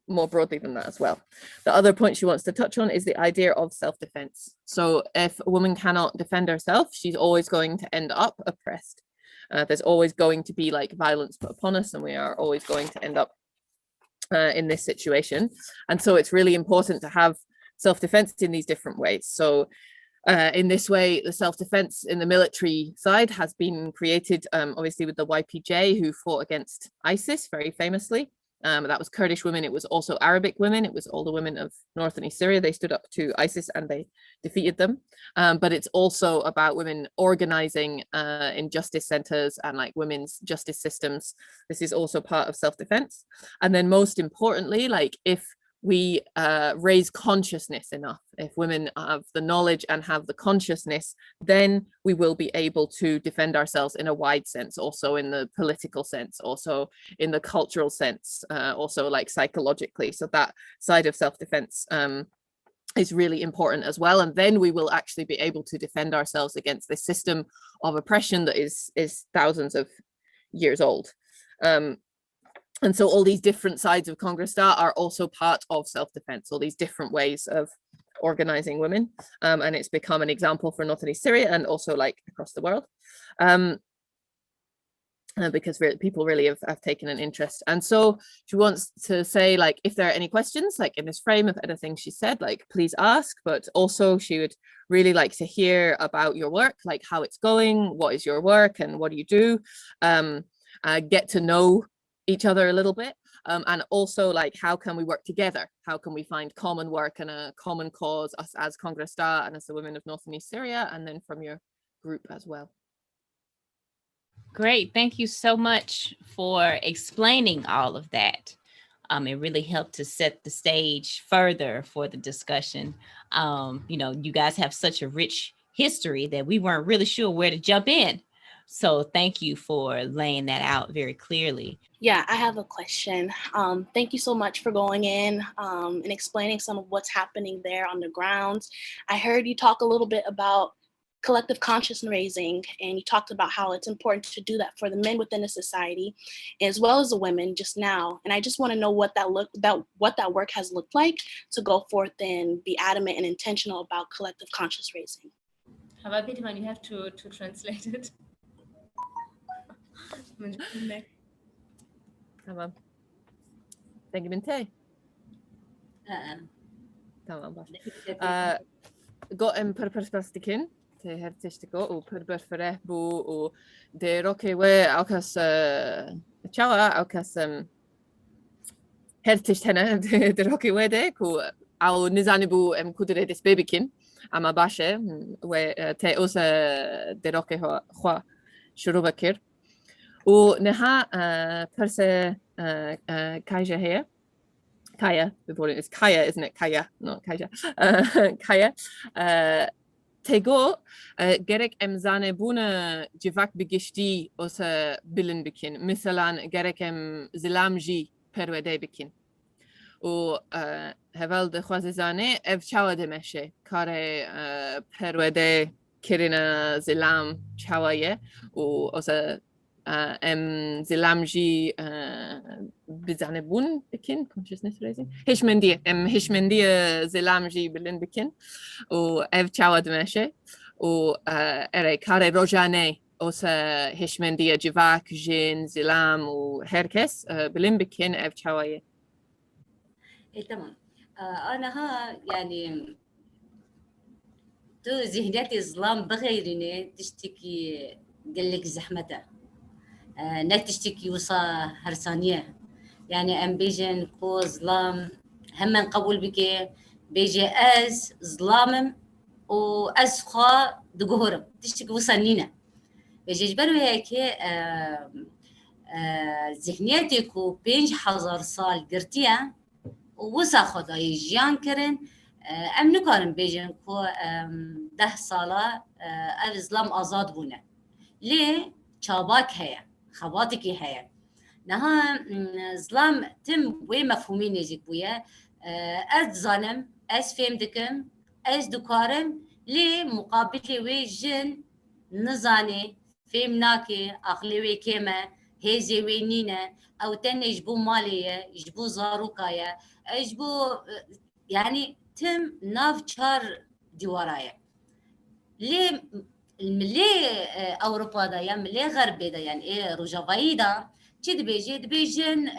more broadly than that as well. The other point she wants to touch on is the idea of self-defense. So if a woman cannot defend herself, she's always going to end up oppressed. There's always going to be like violence put upon us, and we are always going to end up in this situation. And so it's really important to have self-defense in these different ways. So in this way, the self-defense in the military side has been created obviously with the YPJ, who fought against ISIS very famously. That was Kurdish women. It was also Arabic women. It was all the women of North and East Syria. They stood up to ISIS and they defeated them. But it's also about women organizing in justice centers and like women's justice systems. This is also part of self-defense. And then most importantly, like if we raise consciousness enough, if women have the knowledge and have the consciousness, then we will be able to defend ourselves in a wide sense, also in the political sense, also in the cultural sense, also like psychologically. So that side of self-defense is really important as well. And then we will actually be able to defend ourselves against this system of oppression that is thousands of years old. And so all these different sides of Kongra Star are also part of self-defense, all these different ways of organizing women. And it's become an example for North and East Syria and also like across the world. because people really have taken an interest. And so she wants to say, like, if there are any questions, like in this frame of anything she said, like, please ask. But also she would really like to hear about your work, like how it's going, what is your work and what do you do, get to know each other a little bit. And also, like, how can we work together? How can we find common work and a common cause, us as Kongra Star and as the women of North and East Syria, and then from your group as well. Great. Thank you so much for explaining all of that. It really helped to set the stage further for the discussion. You know, you guys have such a rich history that we weren't really sure where to jump in. So thank you for laying that out very clearly. Yeah, I have a question. Thank you so much for going in and explaining some of what's happening there on the ground. I heard you talk a little bit about collective conscious raising, and you talked about how it's important to do that for the men within the society as well as the women just now. And I just want to know what that work has looked like to go forth and be adamant and intentional about collective conscious raising. Habibi, you have to translate it. تمام. تنجي بنتي. تمام باش. قائم بربرسبستيكين. تهرتشتكو وبربرفره بو و ديروكي و أوكاس تشاوا أوكاس هرتشت هنا ديروكي ودك أو نزاني بو كودري ديس بيبيكين أما باشا و تأوس ديروكي هو خوا شروع بكر ونها برسة كايجا هي Kaya, it's Kaya, isn't it? Kaya, not Kaja. Kaya. Tego gerek emzane buna civak bigişti olsa bilin bikin. Mesela gerek zilamji pervede bikin. O heval de xwazizane ev çawa demeşe. Kare pervede kirina zilam çawaye. O olsa zilamji bizane bun bikin. Consciousness raising. Hişmendiye zilamji bilin bikin. و ev çawa demeşe و ere kare rojane olsa hişmendiye civak jin zilam و herkes bilin bikin ev çawayı. تمام. أنا ها يعني تو ذهنيتي ظلام بغيرني تشتكي قال لك زحمته لا تشتكي وصا هرسانية يعني أم بيجن كو ظلام هم نقبل بك بيجي أز ظلام وأز خا دجهورم تشتكي وصانينا بيجي جبروا هيك ذهنيتي كو بينج حزر صال قرتيا ووسا خدای جیان کرن ام نکارم بیجن کو 10 ساله ازلام آزاد بونه لی چاباک هیا خباتکی هیا نها ظلام تم وی مفهومی نجیک بویا از ظالم از فهم دکم از دکارم لی مقابل وی جن نزانی فهم ناکی عقلی وی کمه هزی وی نینه او تن يجبو ماليه يجبو زاروكايه يجبو يعني تم ناف شار ديورايه لي اوروبا دا يعني لي غربي دا يعني ايه روجافاي دا تشد بيجن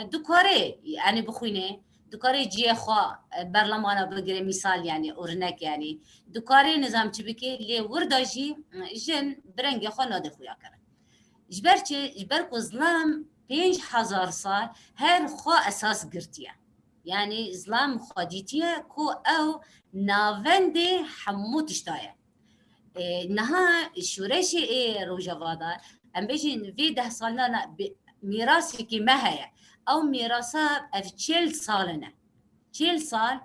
دكوري يعني بخوينه دكوري جي خو برلمان بغير مثال يعني اورنك يعني دكوري نظام تشبكي لي ورداجي جن برنج خو نادي خويا كره جبركو ظلام 5000 سال هر خو اساس قرتيه يعني ظلام خديتيه كو او نافندي حموت اشتايه نها شورشي روجافادا ام بيجي في 10 سالنا ميراثي كي ما هي او ميراثا افتشيل سالنا تشيل سال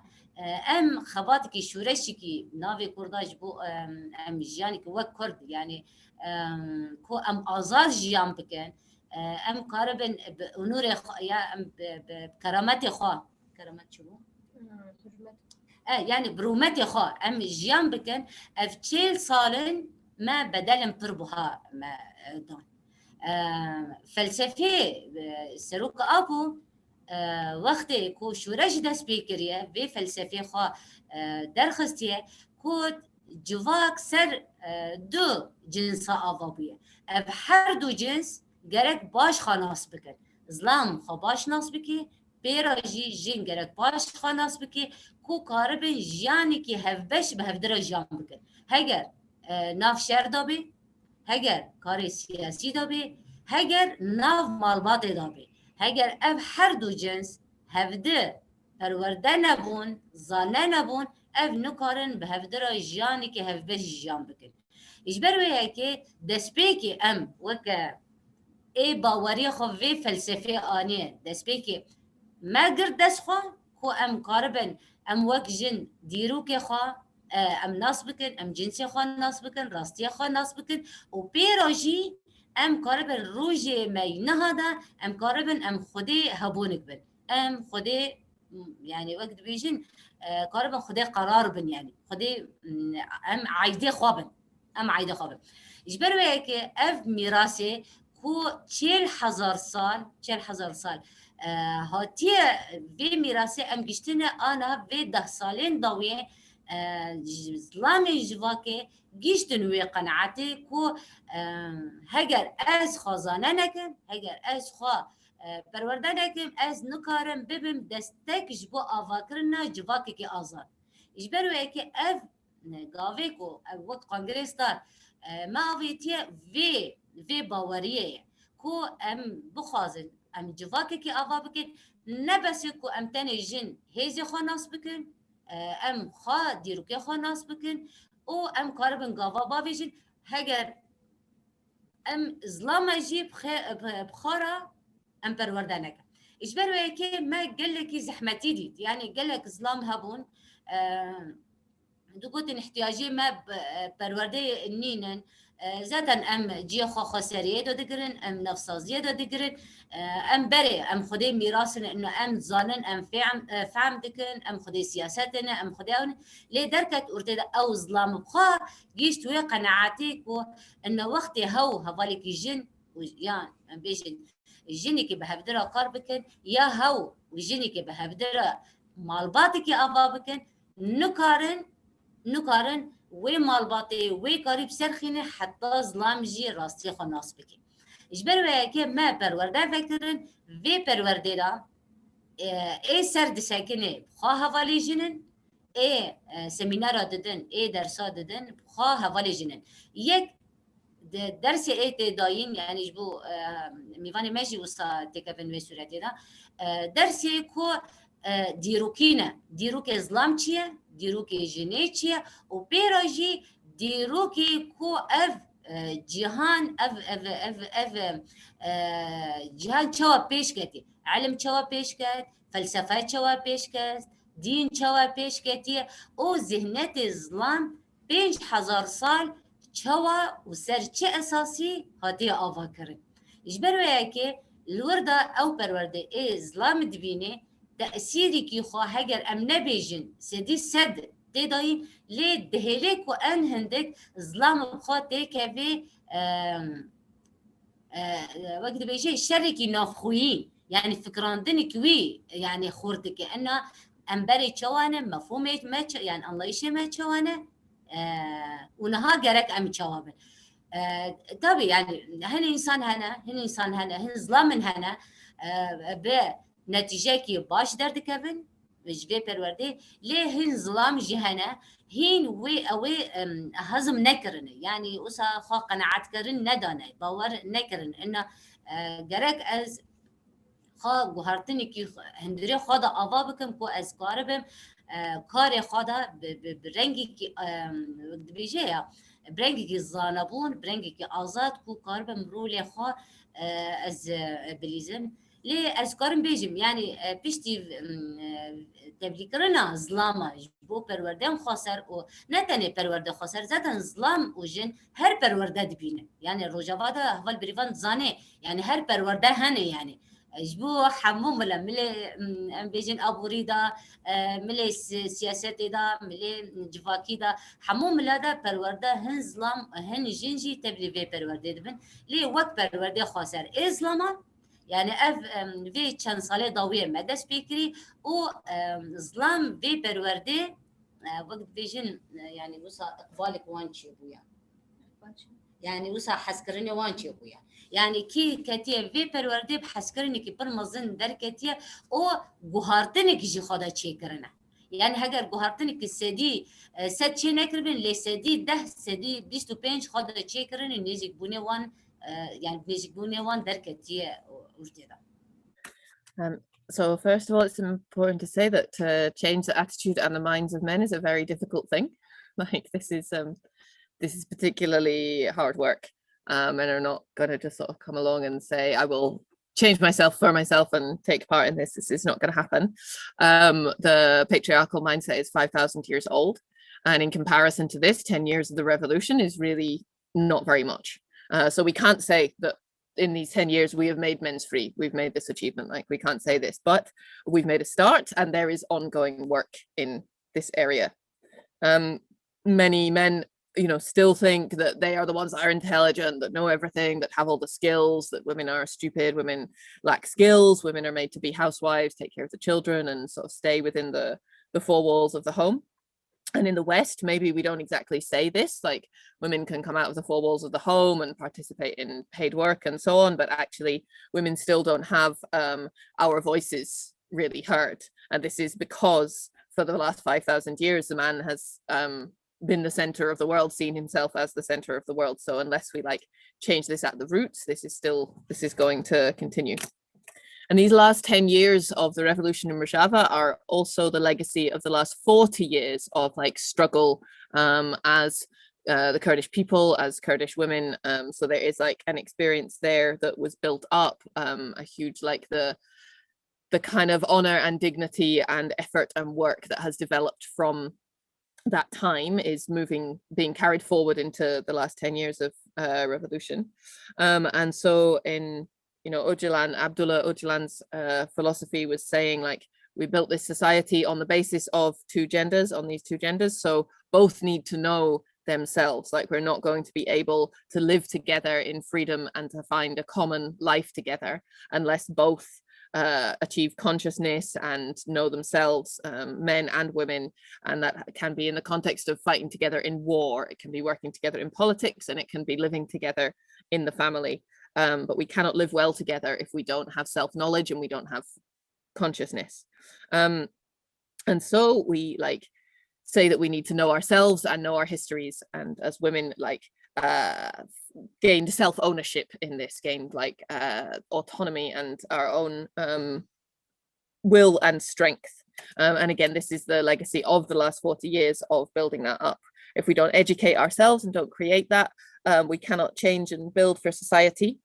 ام خباتك شورشي كي نافي كرداج بو ام جاني كو كرد يعني كو ام ازار جيام بكن ام قاربن بنور يا ام بكرامتي خو كرامت شو يعني برومتي خو ام جيام بكن افتشيل سالن ما بدل بربها ما دون فلسفه سروك ابو وقتی کو شورش دست بکریه به فلسفه خو درخستیه کو جواک سر دو جنس آوابیه اب هر دو جنس گرک باش خاناس بکن زلام خو باش ناس بکی پیراجی جین گرک باش خاناس بکی کو کاربن جانی کی هفبش به هفدر جان بکن هگر ناف شهر دابی هگر کار سیاسی دابی هگر ناف مالبات دابی هگر اف هر دو جنس هفده پرورده نبون زانه نبون اف نکارن به هفدر جانی که هفبش جان بکن اجبر ویه که دسپیکی ام وکه ای باوری خو وی فلسفه آنیه دسپیکی مگر دست خو خو ام کاربن ام وک جن دیرو که خو ام ناس بکن ام جنسی خو ناس بکن راستی خو ناس بکن و پیراجی ام کاربن روز مینه هادا ام کاربن ام خودی هبونک بن ام خودی يعني وقت بيجن قربا خدي قرار بن يعني خدي ام عايده خوابن ام عايده خوابن اجبر وياك اف ميراثي كو 40,000 سال هاتي في ميراثي ام جشتنا انا في 10 سالين ضويه ظلامي جواكي جشتن وي قناعتي كو هجر از خزانه نكن هجر از خوا پروردنکم از نکارم ببیم دستک جبو آواکرنا جواکی که آزاد اجبرو اکی اف گاوه کو وقت کنگره ستار ما آویتیه وی باوریه کو ام بخوازن ام جواکی که آوا بکن نبسی کو ام تنی جن هیزی خوا ناس بکن ام خوا دیروکی خوا ناس بکن او ام کاربن گاوا باویجن هگر ام ظلام جی بخارا ام پروردنک اجبر وياكي ما قال لك زحمتي دي يعني قال لك ظلام هبون دوكوت احتياجي ما پرورده النينن ذاتا ام جي خو خسريه دو دقرن ام نفسازيه دو دقرن ام بري ام خدي ميراثن انه ام زانن ام فهم دكن ام خدي سياستنا ام خديون لي دركت ارتد او ظلام بخا جيش توي قناعاتك انه وقتي هوالك جن يعني ام بيجن الجني كي بهفدرا قربكن يا هو والجني كي بهفدرا مالباتك يا ابابكن نكارن وي مالباتي وي قريب سرخينه حتى ظلام جي راستي خناس بكي اجبر وياكي ما برورده فكرن في برورده اي سرد ساكنه خا حوالي جنن اي سيمينار ددن اي درسا ددن خا حوالي جنن يك درس ايت داين يعني جبو ميفاني ماشي وسا تكفن وسورتي دا درسي كو ديروك ظلام چيه ديروك جني چيه و بيراجي ديروكي كو اف جهان اف جهان چوا پیش کتی علم چوا پیش کت فلسفه چوا پیش کت دین چوا پیش کتی او ذهنت ظلام 5,000 سال چوا و سر چه اساسی هاتی آوا کرن اجبر ویاکی الورده او پرورده ای ظلام دبینه تأثیری کی خواه هگر ام نبیجن سدی سد تدایی لی دهلیک و ان هندک ظلام بخواه تکوی وقت بيجي شركي نافخوين يعني فكراندن كوي يعني خورتك انه امبري تشوانا مفهومه ما يعني الله يشي ما تشوانا ونها جرك ام تشوابن طبي يعني هن انسان هنا هن ظلام من هنا بنتيجه كي باش درد كبن مش في پرورده ليه هن ظلام جهنه هين وي اوي هضم نكرن يعني وسا خو قناعت كرن ندانه باور نكرن انه جرك از خا گوهرتنی کی هندری خدا آوا بکم کو از کاربم کار خدا برنگی کی بیجه برنگی کی زانبون برنگی کی آزاد کو کاربم رول خا از بلیزم لی از کارم بیجم یعنی پیشتی تبلیغنا ظلامه بو پروردم خسر و نه تنه پرورده خسر زدن ظلام و جن هر پرورده دبینه یعنی روجاوا ده اول بریوان زانه یعنی هر پرورده هنه یعنی جبو حموم ولا ملي بيجن ابوري دا ملي سياساتي دا ملي جواكي دا حموم لا دا پرورده هن ظلام هن جنجي تبلي في پرورده دبن لي وقت پرورده خسر اسلاما يعني اف في چند ساله ضويه مدس فكري و ظلام في پرورده وقت بيجن يعني وسا اقبالك وانشي بويا يعني وسا حسكرني وانشي بويا يعني كي كتير في پرورده بحسكرني كي برمزن در كتير او گوهارتني كي خدا چي کرنا يعني هگر گوهارتني كي سدي سد چي نکربن ل سدي 10 سدي 25 خدا چي کرني نيزيك بوني وان يعني نيزيك بوني وان در كتير وجديدا. So first of all, it's important to say that to change the attitude and the minds of men is a very difficult thing. Like this is particularly hard work. Men are not going to just sort of come along and say, I will change myself for myself and take part in this. This is not going to happen. The patriarchal mindset is 5,000 years old. And in comparison to this, 10 years of the revolution is really not very much. So we can't say that in these 10 years we have made men's free, we've made this achievement, like we can't say this, but we've made a start and there is ongoing work in this area. Many men, you know, still think that they are the ones that are intelligent, that know everything, that have all the skills, that women are stupid, women lack skills, women are made to be housewives, take care of the children and sort of stay within the four walls of the home. And in the West, maybe we don't exactly say this, like women can come out of the four walls of the home and participate in paid work and so on, but actually women still don't have our voices really heard. And this is because for the last 5,000 years, the man has been the center of the world, seen himself as the center of the world. So unless we like change this at the roots, this is going to continue. And these last 10 years of the revolution in Rojava are also the legacy of the last 40 years of like struggle as the Kurdish people, as Kurdish women. So there is like an experience there that was built up, a huge like the kind of honor and dignity and effort and work that has developed from that time is being carried forward into the last 10 years of revolution. And so in Abdullah Öcalan's philosophy was saying like, we built this society on the basis of on these two genders. So both need to know themselves, like we're not going to be able to live together in freedom and to find a common life together unless both achieve consciousness and know themselves, men and women. And that can be in the context of fighting together in war, it can be working together in politics, and it can be living together in the family. But we cannot live well together if we don't have self-knowledge and we don't have consciousness. And so we like say that we need to know ourselves and know our histories. And as women, like gained self-ownership in this, gained like autonomy and our own will and strength. And again, this is the legacy of the last 40 years of building that up. If we don't educate ourselves and don't create that, we cannot change and build for society.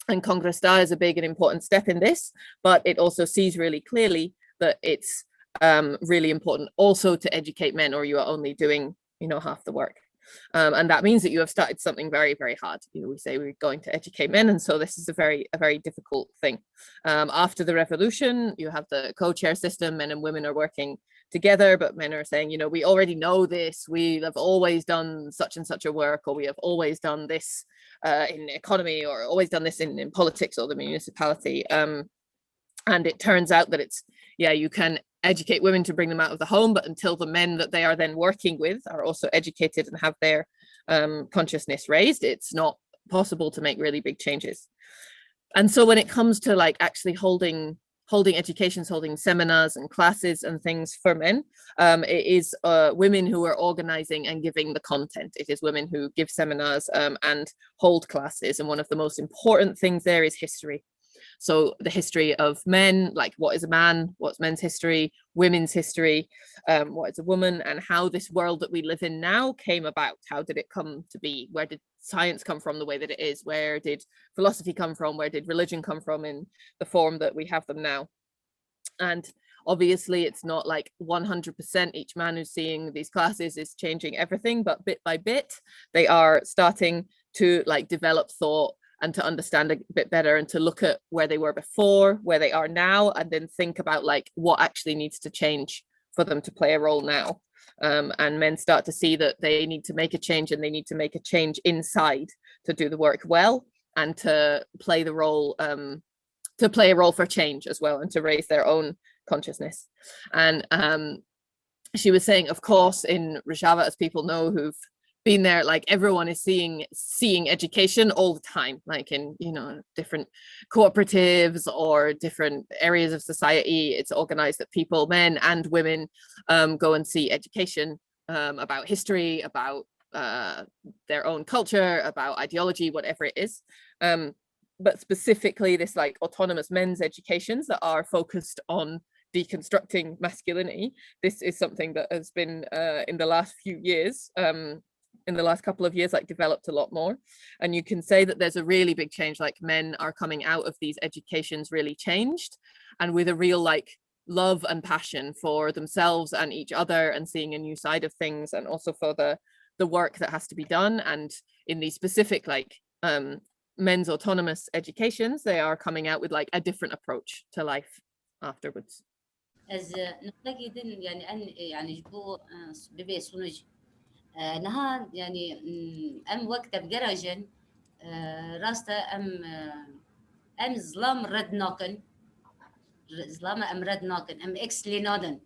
And Kongra Star is a big and important step in this, but it also sees really clearly that it's really important also to educate men, or you are only doing, half the work. And that means that you have started something very, very hard. We say we're going to educate men, and so this is a very difficult thing. After the revolution, you have the co-chair system. Men and women are working together, but men are saying, we already know this. We have always done such and such a work, or we have always done this in economy, or always done this in politics or the municipality. And it turns out that you can educate women to bring them out of the home, but until the men that they are then working with are also educated and have their consciousness raised, it's not possible to make really big changes. And so when it comes to like actually holding educations, holding seminars and classes and things for men, it is women who are organizing and giving the content. It is women who give seminars and hold classes. And one of the most important things there is history. So the history of men, like what is a man, what's men's history, women's history, what is a woman, and how this world that we live in now came about. How did it come to be? Where did science come from the way that it is? Where did philosophy come from? Where did religion come from in the form that we have them now? And obviously it's not like 100% each man who's seeing these classes is changing everything, but bit by bit, they are starting to like develop thought and to understand a bit better and to look at where they were before, where they are now, and then think about like what actually needs to change for them to play a role now. And men start to see that they need to make a change, and they need to make a change inside to do the work well and to play the role, to play a role for change as well, and to raise their own consciousness. And she was saying, of course, in Rojava, as people know who've been there, like everyone is seeing education all the time, like in, you know, different cooperatives or different areas of society. It's organized that people, men and women, go and see education about history, about their own culture, about ideology, whatever it is. But specifically this like autonomous men's educations that are focused on deconstructing masculinity. This is something that has been in the last few years, in the last couple of years, like developed a lot more. And you can say that there's a really big change, like men are coming out of these educations really changed and with a real like love and passion for themselves and each other and seeing a new side of things, and also for the work that has to be done. And in these specific like men's autonomous educations, they are coming out with like a different approach to life afterwards. از نقطة جدا يعني أن يعني جبو ببي سونج نها يعني أم وقت بجراجن راستا أم ظلام رد ناكن ظلام أم رد ناكن أم إكس لينادن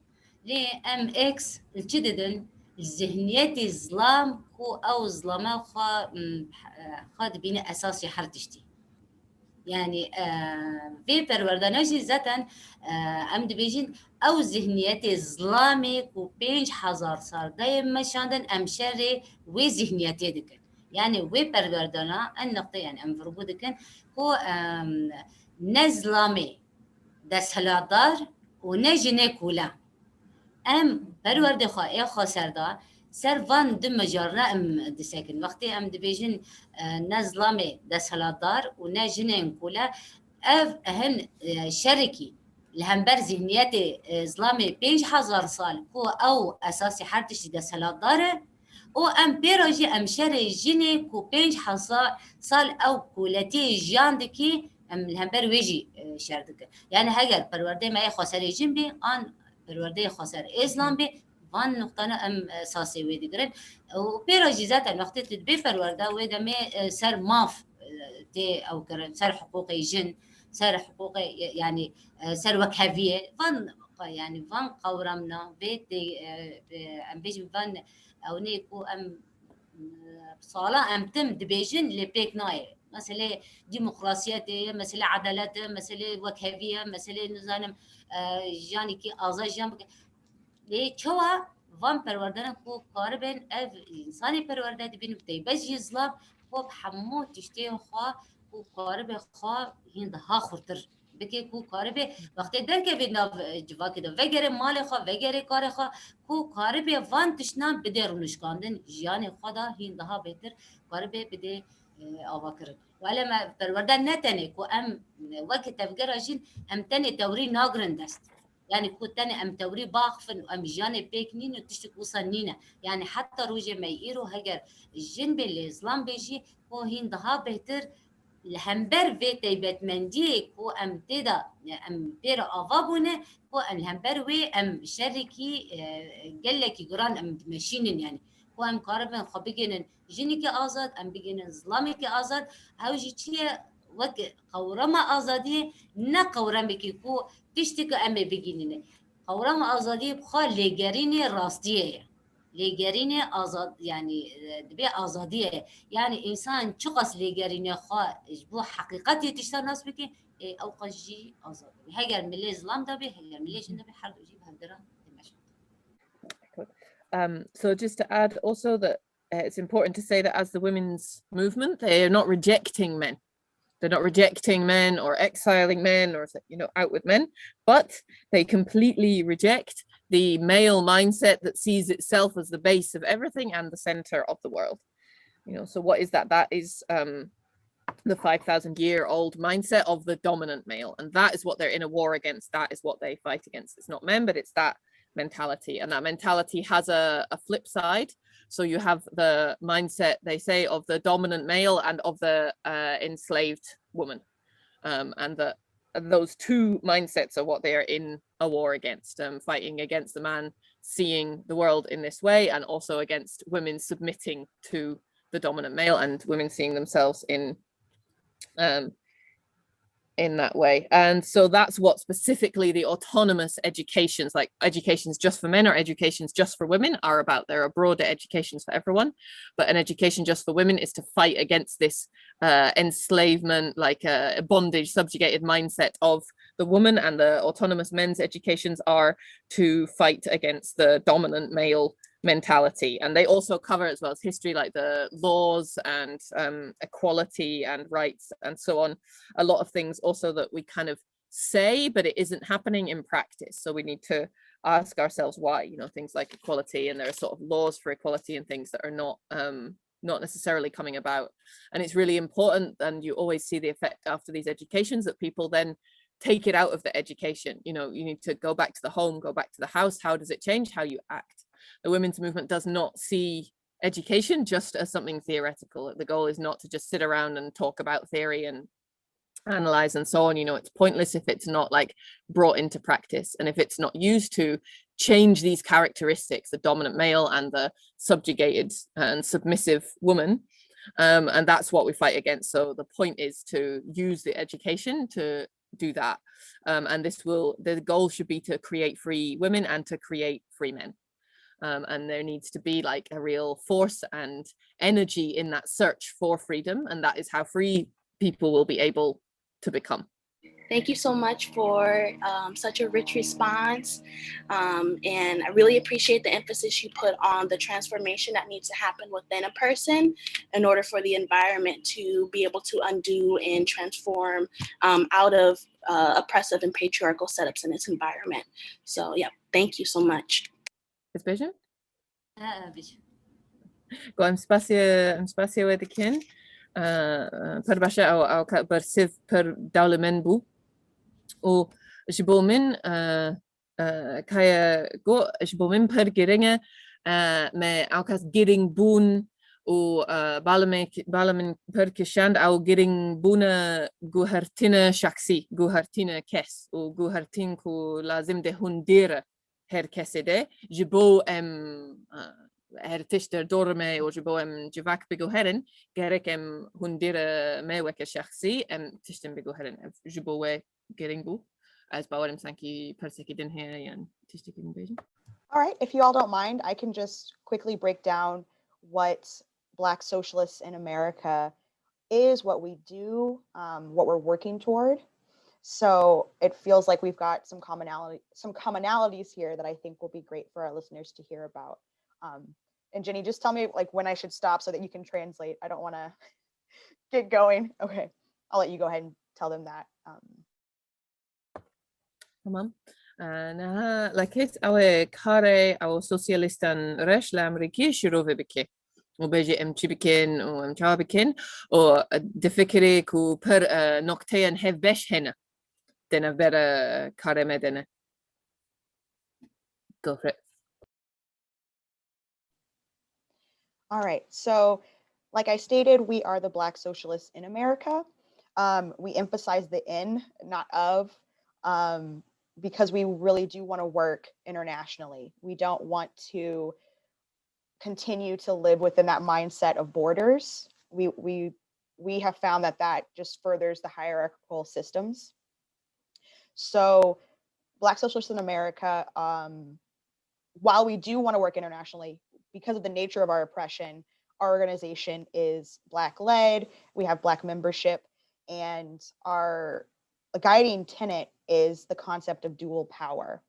ليه أم إكس الجددن الذهنيات الظلام كو أو ظلامة خاد بين أساسي حرتشتي يعني في پروردناشی ذاتن ام دبیجین او ذهنیت ظلامی کو 5000 سال دایم مشاندن امشری و ذهنیتی دکن يعني و پروردنا النقطه يعني ام فربو دکن کو نظلامی دسهلادار و نجنه کولا ام پرورد خواه خاسردار سروان دم مجارنا ام دساكن وقتی ام دبیجن نظلامي دسهلادار و نجنه کولا هن شركي لهمبر ذهنيات ظلامي 5000 سال كو او اساسي حرتش دسهلات داره او ام بيروجي ام شري جيني كو 5000 سال او كولتي جاندكي ام لهمبر ويجي شردك يعني هاجر پرورده ما خسر جنبي ان پرورده خسر اسلام بي وان نقطه ام اساسي ويدي درن و بيروجي ذات الوقت تدبي پرورده ودمي سر ماف تي او كرن سر حقوقي جن سر حقوقي يعني سر وكهفيه فان يعني فان قورمنا بيت ام بيج فان او نيكو ام صاله ام تم دبيجن لبيك ناي مساله ديمقراطيه مساله عداله مساله وكهفيه مساله نظام يعني كي ازاج ليه چوا وان پروردن کو کاربن اف انسانی پرورده دبین بتای بس یزلاب خب حمو تشتی خوا کو کارب خوا هند ها خورتر بکی کو کارب وقتی در که بنا جوا کده وگره مال خوا وگره کار خوا کو کارب وان تشنام بده رونشکاندن جیان خدا هند ها بهتر کارب بده آواکر ولی ما پروردن نتنه کو ام وقت تفجرشین ام تنه توری ناگرن دست يعني كنتاني ام توري باخفن ام جاني بيكنين وتشتك وصنينه يعني حتى روجي ما ييرو هجر الجنب الاسلام بيجي هو هين دها بهتر الهمبر في تيبت منديك هو ام تدا ام بير افابونه هو الهمبر وي ام شركي قالك جران ام ماشينين يعني هو ام قاربن خبيجن جينيكي ازاد ام بيجن اسلاميكي ازاد هاوجي تشي وك قورما ازادي نا قورمكي كو تشتكي أمي بجينينه قورام آزادی بخواه لگرینه راستیه لگرینه آزاد يعني دبي آزادیه يعني إنسان چقص لگرینه خواه جبو حقیقتی تشتر ناس بکی أو قجي آزاد هجر ملي إسلام دبي هجر ملي جن دبي حرب جيب هالدرا So just to add also that it's important to say that as the women's movement, they are not rejecting men. They're not rejecting men or exiling men or, you know, out with men, but they completely reject the male mindset that sees itself as the base of everything and the center of the world. You know, so what is that? That is the 5,000-year-old mindset of the dominant male. And that is what they're in a war against. That is what they fight against. It's not men, but it's that mentality. And that mentality has a flip side. So you have the mindset, they say, of the dominant male and of the enslaved woman. And those two mindsets are what they are in a war against, fighting against the man seeing the world in this way, and also against women submitting to the dominant male and women seeing themselves in in that way. And so that's what specifically the autonomous educations, like educations just for men or educations just for women, are about. There are broader educations for everyone, but an education just for women is to fight against this enslavement, like a bondage, subjugated mindset of the woman, and the autonomous men's educations are to fight against the dominant male mentality. And they also cover, as well as history, like the laws and equality and rights and so on. A lot of things also that we kind of say, but it isn't happening in practice. So we need to ask ourselves why, you know, things like equality, and there are sort of laws for equality and things that are not necessarily coming about. And it's really important, and you always see the effect after these educations, that people then take it out of the education. You know, you need to go back to the home, go back to the house. How does it change how you act? The women's movement does not see education just as something theoretical. The goal is not to just sit around and talk about theory and analyze and so on. You know, it's pointless if it's not like brought into practice, and if it's not used to change these characteristics, the dominant male and the subjugated and submissive woman. And that's what we fight against. So the point is to use the education to do that. And the goal should be to create free women and to create free men. And there needs to be like a real force and energy in that search for freedom. And that is how free people will be able to become. Thank you so much for such a rich response. And I really appreciate the emphasis you put on the transformation that needs to happen within a person in order for the environment to be able to undo and transform out of oppressive and patriarchal setups in its environment. So yeah, thank you so much. Bezbejim? بيجي. Go am spacio edikin. Per basha au per siv per dawlemen bu. O jibomin kaya go jibomin per geringe me aukas giring bun o balamin per kishand au giring buna guhartina shaksi guhartina kes o guhartin ku lazim de hundira her kesede jibo her tishter dorme o jibo jivak bigo herin gerek hundira meweke shaksi tishtem bigo herin jibo we getting bu as bawarim sanki persekidin here and tishtikin beijing. All right, if you all don't mind, I can just quickly break down what Black Socialists in America is, what we do, what we're working toward. So it feels like we've got some commonalities here that I think will be great for our listeners to hear about. And Jenny, just tell me like when I should stop so that you can translate. I don't want to get going. Okay, I'll let you go ahead and tell them that. تمام. أنا لكيت أو كاري أو سوسياليستان رش لأمريكي شروع بكي وبيجي أم تبكين وأم تابكين ودفكري كو بر نقطين هف بش هنا دنا برا كاري مدنا. Go for it. All right, so like I stated, we are the Black Socialists in America. We emphasize the in, not of, because we really do want to work internationally. We don't want to continue to live within that mindset of borders. We have found that just furthers the hierarchical systems. So Black Socialists in America, while we do want to work internationally, because of the nature of our oppression, our organization is Black-led, we have Black membership, and our guiding tenet is the concept of dual power.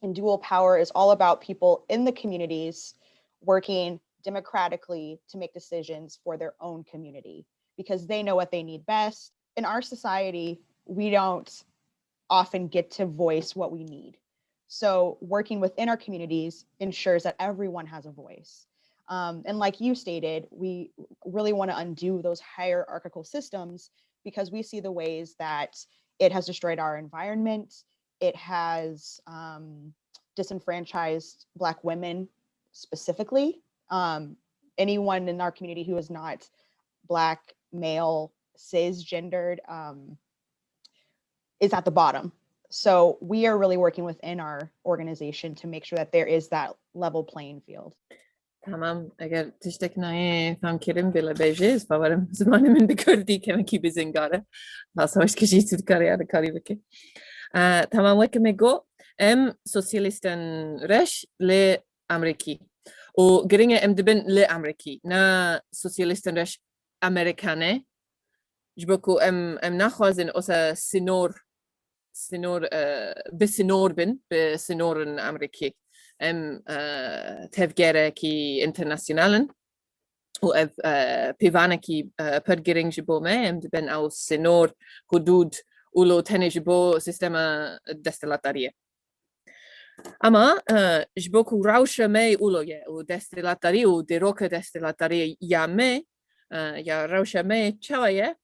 And dual power is all about people in the communities working democratically to make decisions for their own community because they know what they need best. In our society, we don't often get to voice what we need. So working within our communities ensures that everyone has a voice. And like you stated, we really want to undo those hierarchical systems because we see the ways that it has destroyed our environment. It has disenfranchised Black women specifically. Anyone in our community who is not Black, male, cisgendered is at the bottom. So we are really working within our organization to make sure that there is that level playing field. تمام اگر تشتك ناي فهم كريم بلا بيجيز فورم زمان من بكردي كم كي بزنگاره خاصة وش كشي تذكري هذا كاري بكي تمام وكم جو سوسياليستن رش لأمريكي وقرينة دبن لأمريكي نا سوسياليستن رش أمريكاني جبكو ناخوزن أوسا سينور بسنور بسنور أمريكي تفجيره كي انترناسيونالن و بيفانا كي برجرينج جبو ما دبن أو سنور حدود ولو تاني جبو سيستما دستلاتارية أما جبوكو راوشة ماي أولو يا ودستلاتارية وديروكا دستلاتارية يا ماي يا راوشة ماي تشاوية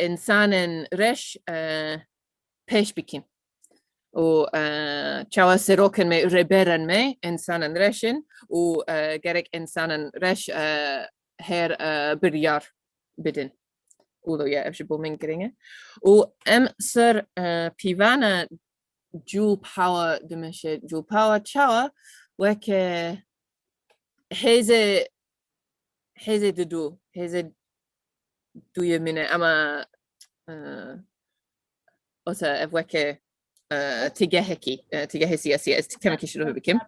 إنسان رش پیش بکن و چاوا سروکن می ربرن می انسان رشن و گرک انسان رش هر بریار بدن اولو یا افشبو من گرینه و سر پیوانا جو پاوا دمشه جو پاوا چاوا وک هزه دو يمنه اما أوسا أفوك تجاهكي سياسية كم كيشلوه بكم؟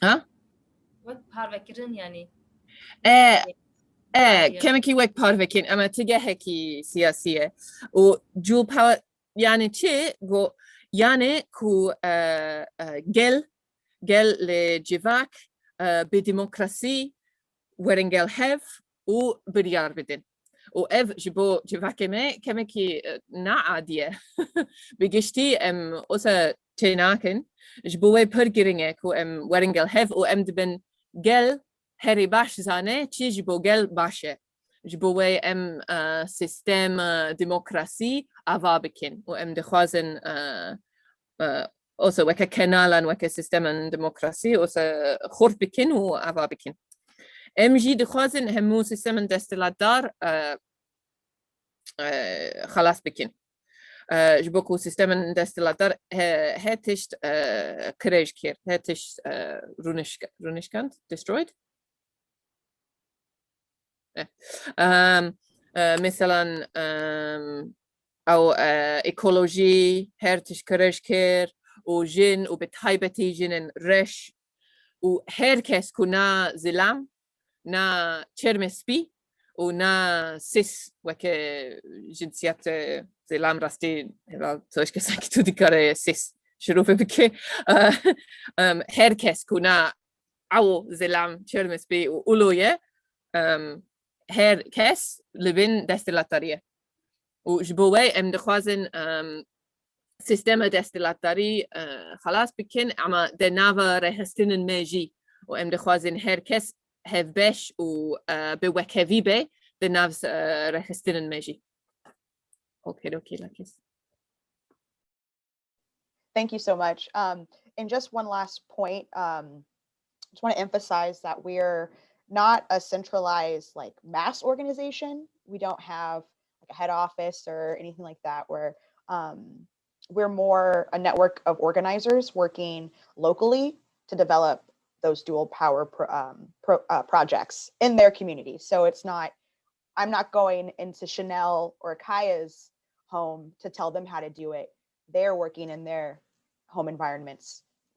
ها؟ وقت بارفكرين يعني كم كي وقت بارفكين أما تجاهكي سياسية وجو باور يعني شيء جو يعني كو جل لجواك بديمقراطية ورنجل هف وبريار بدن وإف جبو جواكمه كمكي نعادية بجشتي أوسا تناكن جبوه برجرينك ورنجل هف دبن جل هري باش زانه چی جبو جل باشه جبوه سيستم ديمقراطي أوا بكن دخوازن أوسا وكا كنالان وكا سيستم ديمقراطي أوسا خورف بكن وأوا بكن جي دخوازن همو سيستم دستلات دار خلاص بكن جبوكو سيستم دستلات دار هاتشت كريج كير هاتشت رونشكانت destroyed مثلا أو ecology هاتش كريج كير وجن وبتهايبتي جنن رش وهركس كنا زلام نا تشرمسبي ونا سيس وك جنسيات زلام راستي توش كسانك تودي كاره سيس شروفه بكي هركس كنا أو زلام تشرمسبي وأولوية هركس لبن دستلاتارية وجبوه دخوازن سيستم دستلاتاري خلاص بكن أما دنافا رهستن ماجي دخوازن هركس have besh و بوكهvibe the navs رخستن ماجي. Okay, Lakis. Thank you so much. And just one last point, just want to emphasize that we're not a centralized like mass organization. We don't have like a head office or anything like that. We're more a network of organizers working locally to develop those dual power projects in their community. So it's not, I'm not going into Chanel or Kaya's home to tell them how to do it. They're working in their home environments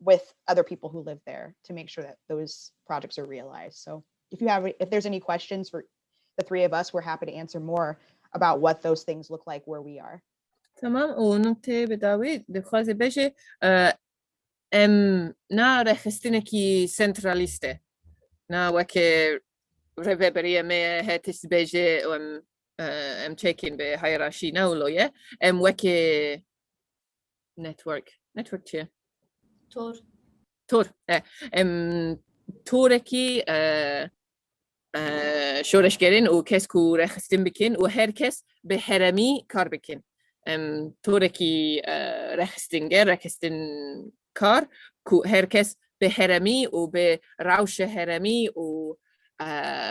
with other people who live there to make sure that those projects are realized. So if there's any questions for the three of us, we're happy to answer more about what those things look like where we are. تمام ونقطة بداوي دخوازي بيجي نا رخستنكي سنتراليسته نا وكي ريبريه ما هاتس بيجي تشيكين بهيرارشي ناولوية وكي نتورك چه؟ تور توركي شورش گرین و کس کو رخستن بکن و هر کس به هرمی کار بکن توركي رخستن کار کو هر کس به هرمی و به روش هرمی و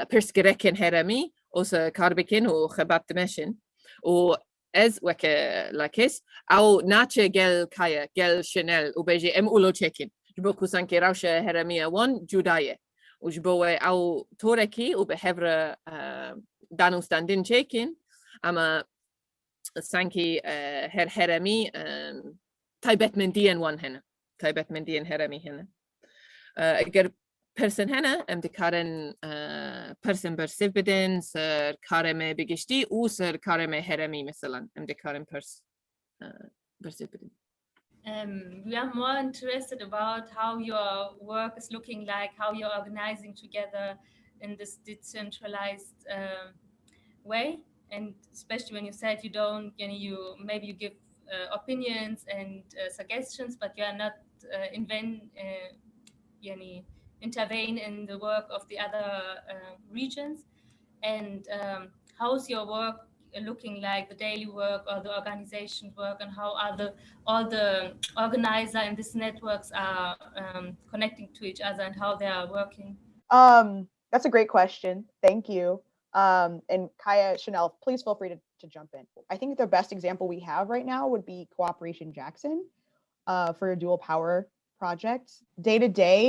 پرسگرکن هرمی اوس کار بکن و خباب دمشن و از وك لاكيس أو ناتشة جل كايا جل شنل وبيجي أولو تشيكين جبو كوسان كي راوشة هرمية وان جوداية وجبوه أو توركي وبحبر دانو ستاندين تشيكين أما سانكي هرمي تايبت من دين وان هنا تايبت من دين هرمي هنا اگر پرسن هنه ام دکارن پرسن برسیف بدن سر کارم بگشتی او سر کارم هرمی مثلا ام دکارن برسیف بدن. We are more interested about how your work is looking like, how you're organizing together in this decentralized way, and especially when you said you don't, maybe you give opinions and suggestions, but you are not intervene in the work of the other regions. And how's your work looking like, the daily work or the organization work, and how are all the organizer in these networks are connecting to each other and how they are working? That's a great question. Thank you. And Kaya, Chanel, please feel free to jump in. I think the best example we have right now would be Cooperation Jackson for a dual power project. Day to day,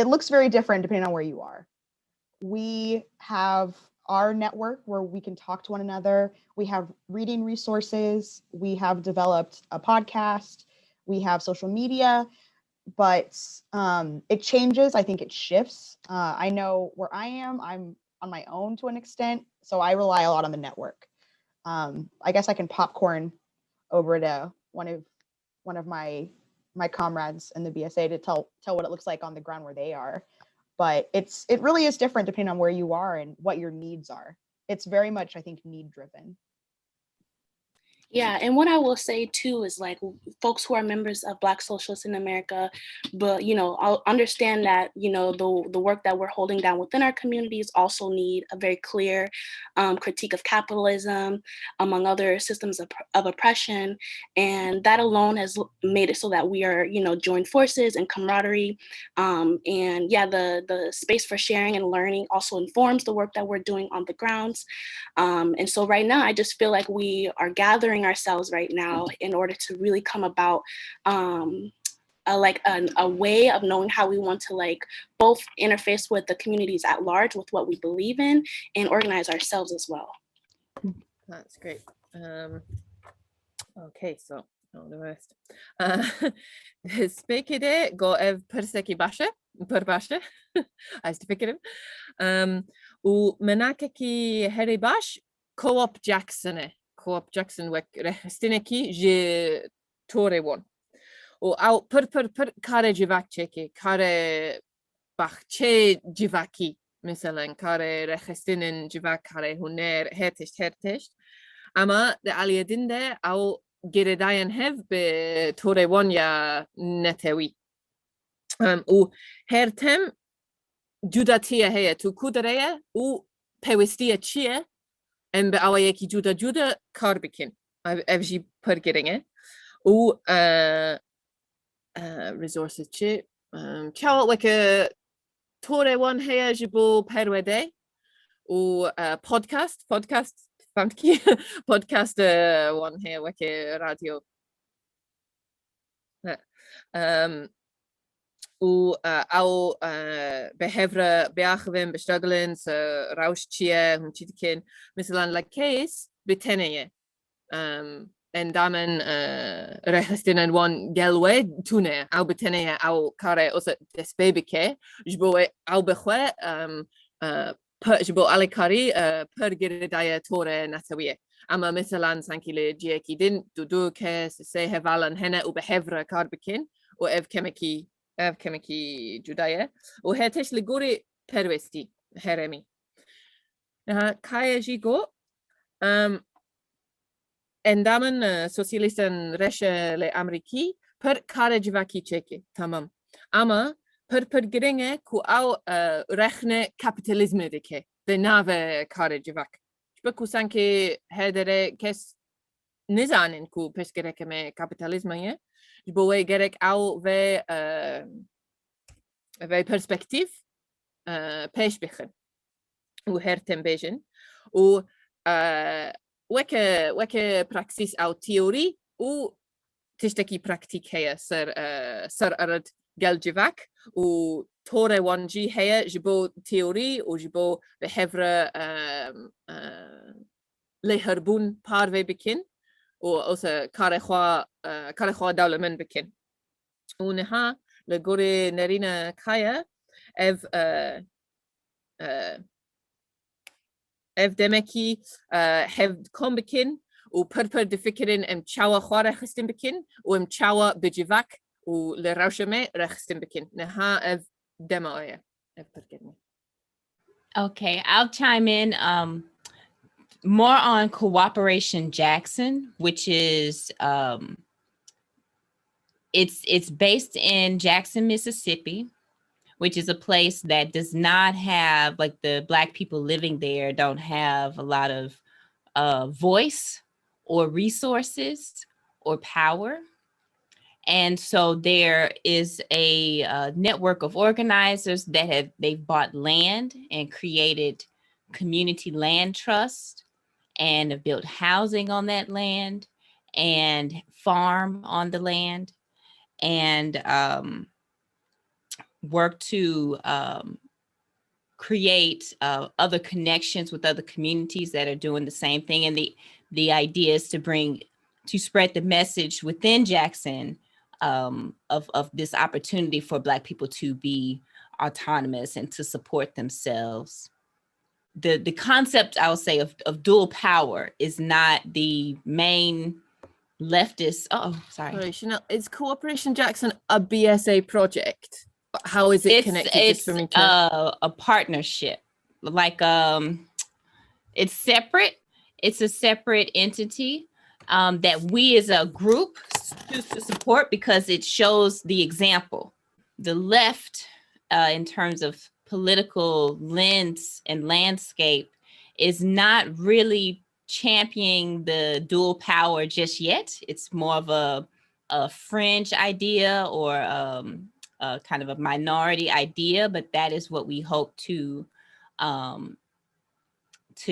it looks very different depending on where you are. We have our network where we can talk to one another. We have reading resources. We have developed a podcast. We have social media, but it changes. I think it shifts. I know where I am, I'm on my own to an extent, so I rely a lot on the network. I guess I can popcorn over to one of my comrades in the BSA to tell what it looks like on the ground where they are. But it really is different depending on where you are and what your needs are. It's very much, I think, need driven. Yeah, and what I will say too is like folks who are members of Black Socialists in America, but I'll understand that the work that we're holding down within our communities also need a very clear critique of capitalism, among other systems of oppression, and that alone has made it so that we are joined forces and camaraderie, and yeah, the space for sharing and learning also informs the work that we're doing on the grounds, and so right now I just feel like we are gathering ourselves right now in order to really come about a way of knowing how we want to both interface with the communities at large with what we believe in and organize ourselves as well. That's great. Okay, so the rest. Spekide go ev perseki bashe, per bashe. As to pick it. U menakeki heri bash co-op Jackson wek restineki je tore won. O au per kare jivakcheki, kare bachche jivaki, mesela kare restinen jivak kare huner hertisht. Ama de aliyedinde au geredayan hev be tore won ya netewi. U hertem judatia heye tu kudereya u pewistia chia en be awayeki juda karbikin evji pergeringe u resources chi chaw like a tore one heye jibo perwede u podcast famtki podcast one heye like radio و أو بهفرة بياخذن بشتغلن راوشتشية هم تشيكين مثلاً لكيس بتنية إن دامن رهستين وان جلوة تونة أو بتنية أو كاره أصلا تسبيبكة جبوا أو بخوة جبوا على كاري برجرداية تورة نسوية أما مثلاً سانكيل جيكي دين دودو كاس سيهفالن هنا وبهفرة كاربكين وإف كمكي جداية وهاتش لغوري پروستی هرمی کایا جیگو اندامن سوسیالیستن رشه لامریکی پر کار جواکی چکی تمام اما پر گرینگه کو او رخنه کپیتالیزم دیگه به ناو کار جواک بکو سانکه هدره کس نزانن کو پس گرک me kapitalisme جبوه گرک او و perspektiv پیش بخن و هرتم بیشن و وك براكسيس أو تيوري وتشتكي براكتيك هي سر أرد قال جفاك وتوري وانجي هي جبو تيوري وجبو بحفرة ليهربون بارفي بكين وأوسا كارخوا دولة من بكين ونها لغوري نرينا كايا اف دمكي حفظ كوم بكين وبربر دفكرين امتشاوا خوارا خستن بكين وامتشاوا بجيفاك ولروشمي رخستن بكين نها اف دماوية اف بركرني. Okay, I'll chime in more on Cooperation Jackson, which is it's based in Jackson, Mississippi, which is a place that does not have, like, the Black people living there don't have a lot of voice or resources or power. And so there is a network of organizers that they've bought land and created community land trust and have built housing on that land and farm on the land and work to create other connections with other communities that are doing the same thing. And the idea is to spread the message within Jackson of this opportunity for Black people to be autonomous and to support themselves. The concept, I would say, of dual power is not the main leftist. Sorry, Chanel, is Cooperation Jackson a BSA project? How is it connected? It's a partnership. Like it's separate. It's a separate entity that we as a group choose to support because it shows the example. The left, in terms of political lens and landscape, is not really championing the dual power just yet. It's more of a fringe idea or kind of a minority idea, but that is what we hope to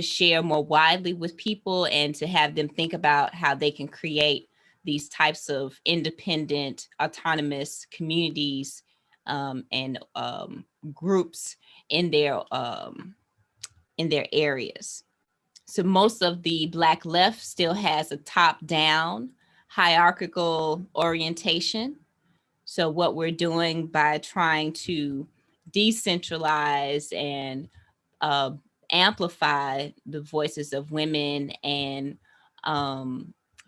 share more widely with people and to have them think about how they can create these types of independent, autonomous communities and groups in their areas. So most of the Black left still has a top-down hierarchical orientation. So what we're doing by trying to decentralize and amplify the voices of women and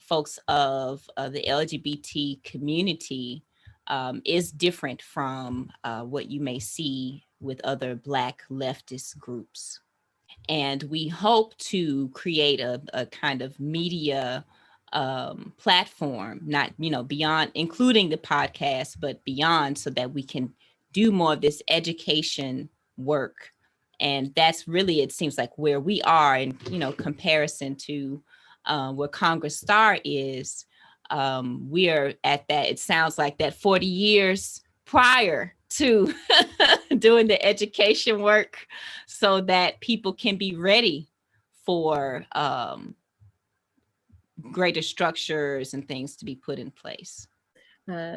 folks of the LGBT community is different from what you may see with other Black leftist groups. And we hope to create a kind of media platform, not, beyond, including the podcast, but beyond, so that we can do more of this education work. And that's really, it seems like, where we are in, comparison to where Kongra Star is. We are at that, it sounds like that 40 years prior to doing the education work so that people can be ready for greater structures and things to be put in place.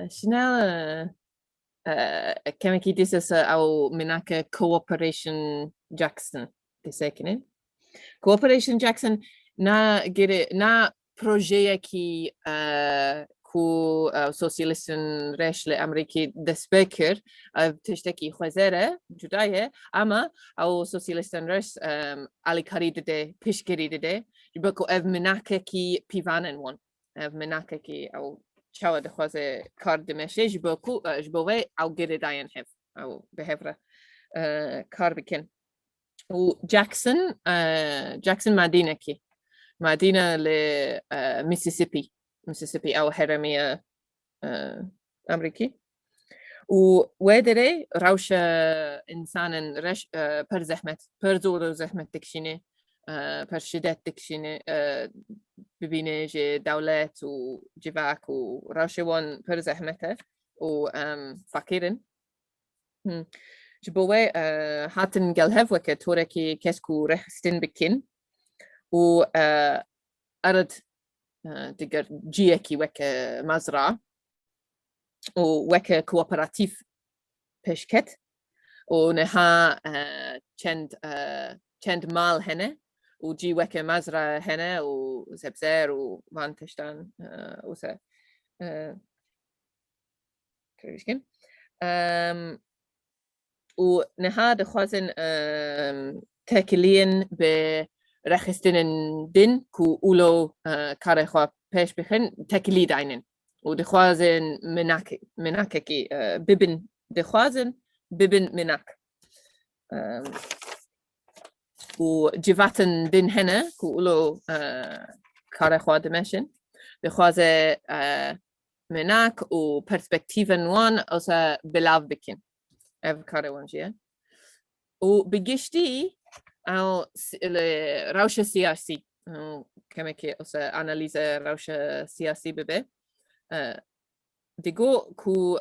Chanel, كما كي تسأل أو منك Cooperation Jackson تساكنين Cooperation Jackson na projet كي كو سوسياليستن رش لأمريكي دسبكر تشتكي خزارة جداية أما أو سوسياليستن رش على كريدة ده پیش كريدة ده يبقى اف مناكه كي بيوانن وان اف مناكه كي أو شاو دخوازه کار دمشه جبوه أو گره داين هف أو بهفره کار بکن و جاكسون مدينة لميسيسيبي أو هرمية أمريكي ووادري روشة إنسان رش پر زحمت پر زور و زحمت تكشينه پر شدت تكشينه ببینه جه دولت و جواك و روشة وان پر زحمته و فاكرن جبوه هاتن قلهف وكتوركي كسكو رحستن بكين و أرد دقر جيكي وكا مزرعة ووكا كوoperative بشكت ونها چند مال هنا وجي وكا مزرعة هنا وزبزر ومانتشتان وسا كريشكن ونها دخوازن تاكلين برخستن دين كو أولو كاره خوا پیش بخن تاكلي داينن ودخوازن مناككي ببن دخوازن ببن مناك وجيفاتن دين هنا كو أولو كاره خوا دمشن دخوازن مناك وبرسبكتيفن وان أوسا بلاف بكين اف كاره وانجيه وبجشتي أو روش سياسي كما كي أوسا أناليزا روش سياسي ببه ديجو كو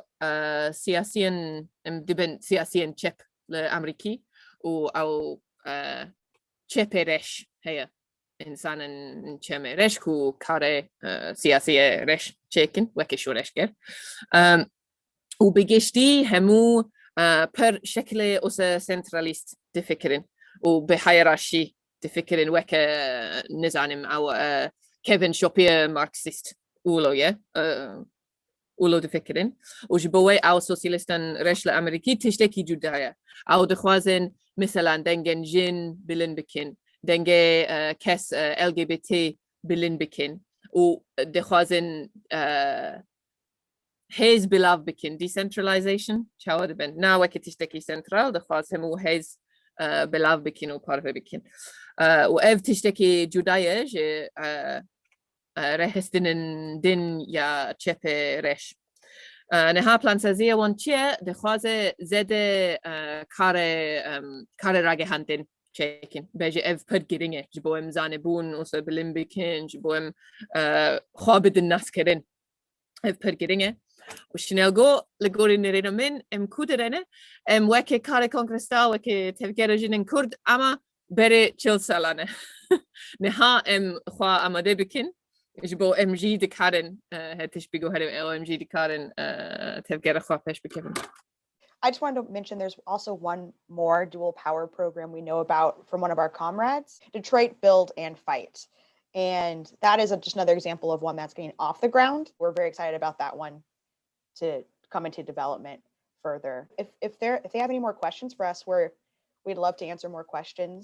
سياسيا دبن سياسيا تشيب لأمريكي أو تشيب ريش هي إنسان تشيب ريش كو كاره سياسية ريش تشيكن وكشو ريش كير وبجشتي همو per شكل أوسا سنتراليست تفكرين وبهيرارشي تفكرين وكا نزانم أو كيفن شوبير ماركسيست أولو يا أولو تفكرين وجبوي أو سوسياليستان رشل أمريكي تشتكي جدايا أو دخوازن مثلا دنجن جين بلين بكين دنجي كس LGBT بلين بكين ودخوازن هيز بلاف بكين decentralization شاود بن نا وكي تشتكي سنترال دخواز همو هيز بلاف بكين وبارفة بكين وإف تشتكي جدايا جي رهستن دين يا تشيبي ريش نها بلانسازية وانتيه دخوازه زده كار راجه هندين چیکن بیچه اف پد گرینه جبویم زانبون وسه بلیم بکن جبویم خواب الناس کردن اف پد گرینه وشنالگو لگوری نرینه من کودرنه وکی کار کنگره ستار وکی تفکر جنین کرد اما بره 40 سالانه نه خوا آماده بکن جبو جی دکارن هتش بگو هرم جی دکارن تفکر خواب پیش بکن. I just wanted to mention there's also one more dual power program we know about from one of our comrades, Detroit Build and Fight. And that is just another example of one that's getting off the ground. We're very excited about that one to come into development further. If they have any more questions for us, we'd love to answer more questions.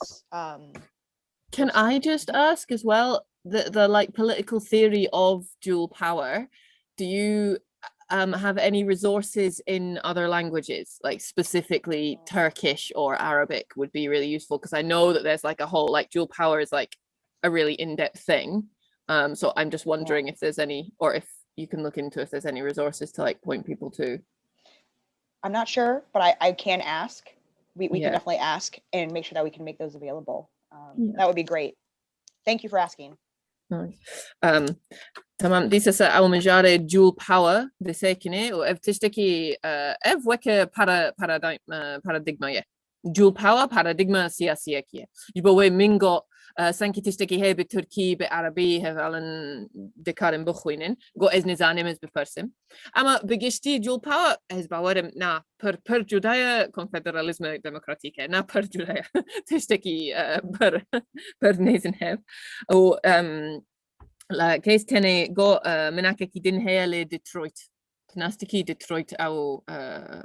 Can I just ask as well, the like political theory of dual power, do you have any resources in other languages, like specifically Turkish or Arabic would be really useful, because I know that there's like a whole, like dual power is like a really in-depth thing. So I'm just wondering if there's any, or if you can look into if there's any resources to like point people to. I'm not sure, but I can ask. We can definitely ask and make sure that we can make those available. That would be great. Thank you for asking. تمام دي ساسا أو مجارة dual power بساكنة وبتشتكي إف وكا paradigma dual power paradigma سياسية كيه جبوي منغو سانكي تشتكي هي بتركي بعربي هفعلن دكارن بخوينن جو إز نزانمز بفرسم أما بجشتي dual power هز باورم نا per جدايا كونفدراليزم ديمقراطيكا نا per جدايا تشتكي per نيزن هف و لا كيس تاني جو مناكا كي دين هي لديترويت تناستكي ديترويت أو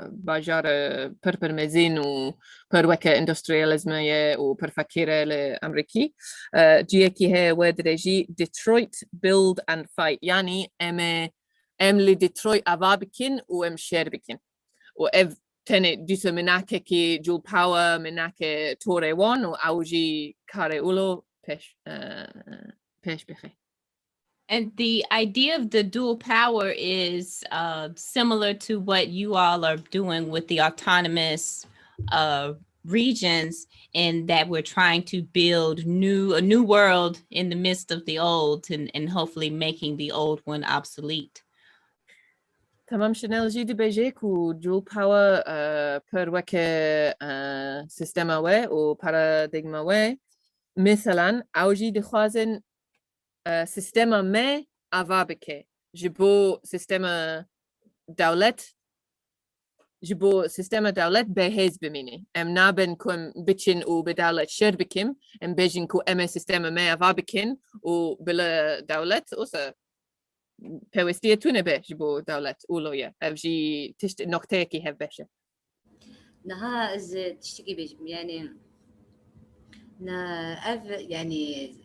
باجار پر مزين و پر وكا اندسترياليزم و پر فكيرة لأمريكي جيه كي هي ودرجي ديترويت build and fight يعني ام لديترويت أبابكين و شير بكين و اف تاني ديسو مناكا كي جول باور مناكا توري وان و أوجي كاري أولو بيش بخي. And the idea of the dual power is similar to what you all are doing with the autonomous regions, in that we're trying to build a new world in the midst of the old, and hopefully making the old one obsolete. تمام شنال جي دي بيجيك و dual power per وكا سيستما و paradigma و مثلا أوجي دخوازن سيستما ما أفابك جبو سيستما دولت جبو سيستما دولت بهز بميني نابن كم بتشن وبدولت شربكم بيجن كو سيستما ما أفابكن وبلا دولت أوسا بوستية تونه به جبو دولت أولوية أفجي نقطيكي هبشة نها از تشتكي بيجم يعني نا اف يعني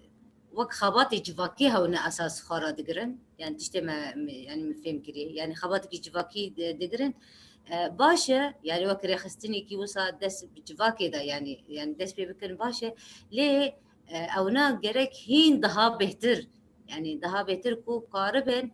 وك خباتي جواكي هو نا اساس خارا دقرن يعني تشتي ما يعني مفهم كري يعني خباتي جواكي دقرن باشا يعني وك ريخستني كي وصا دس جواكي دا يعني دس بيبكن باشا ليه او نا جرك هين دها بهتر يعني دها بهتر كو قاربن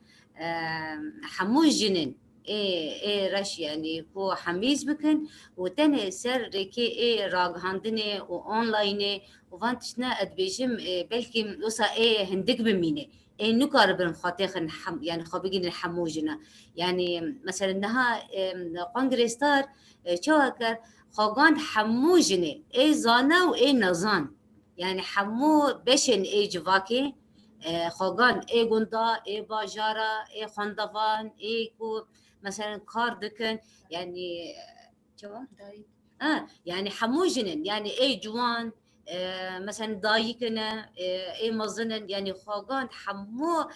حموش جنن ايه رش يعني كو حميز بكن وتاني سر ريكي راغ هاندني واونلاين وفانتشنا ادبيجم بلكي وسا هندق بمينه نكار بن خاطيخن يعني خبيجين الحموجنا يعني مثلا انها كونغرا ستار شوكر خاغان حموجني زانا نزان يعني حمو بشن جواكي خاغان گوندا باجارا خاندوان كو مثلا كار دكن يعني شو يعني حموجنن يعني جوان مثلا ضايقنا مظنن يعني خاغان حمو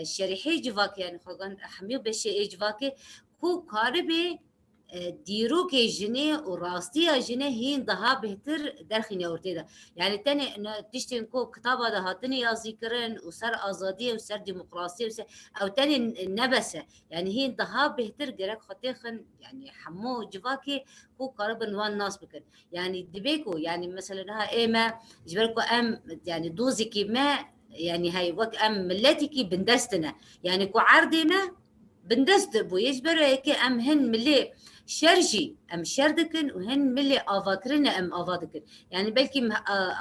شريحي جواك يعني خاغان حميو بشي جواك كو كاربي ديرو كي جني وراستيا جني هين دها بهتر درخين يورتيدا يعني تاني تشتين كو كتابة ده هاتني يا ذكرن وسر آزادية وسر ديمقراطية أو تاني نبسة يعني هين دها بهتر جرك خطيخن يعني حمو جواكي كو قربن وان ناس بكن يعني دبيكو يعني مثلا ها ما جبركو يعني دوزكي ما يعني هاي وك ملتكي بندستنا يعني كو عردنا بندست بو يجبر هيك هن ملي شرجي شردكن وهن ملي افاكرنا افادكن يعني بلكي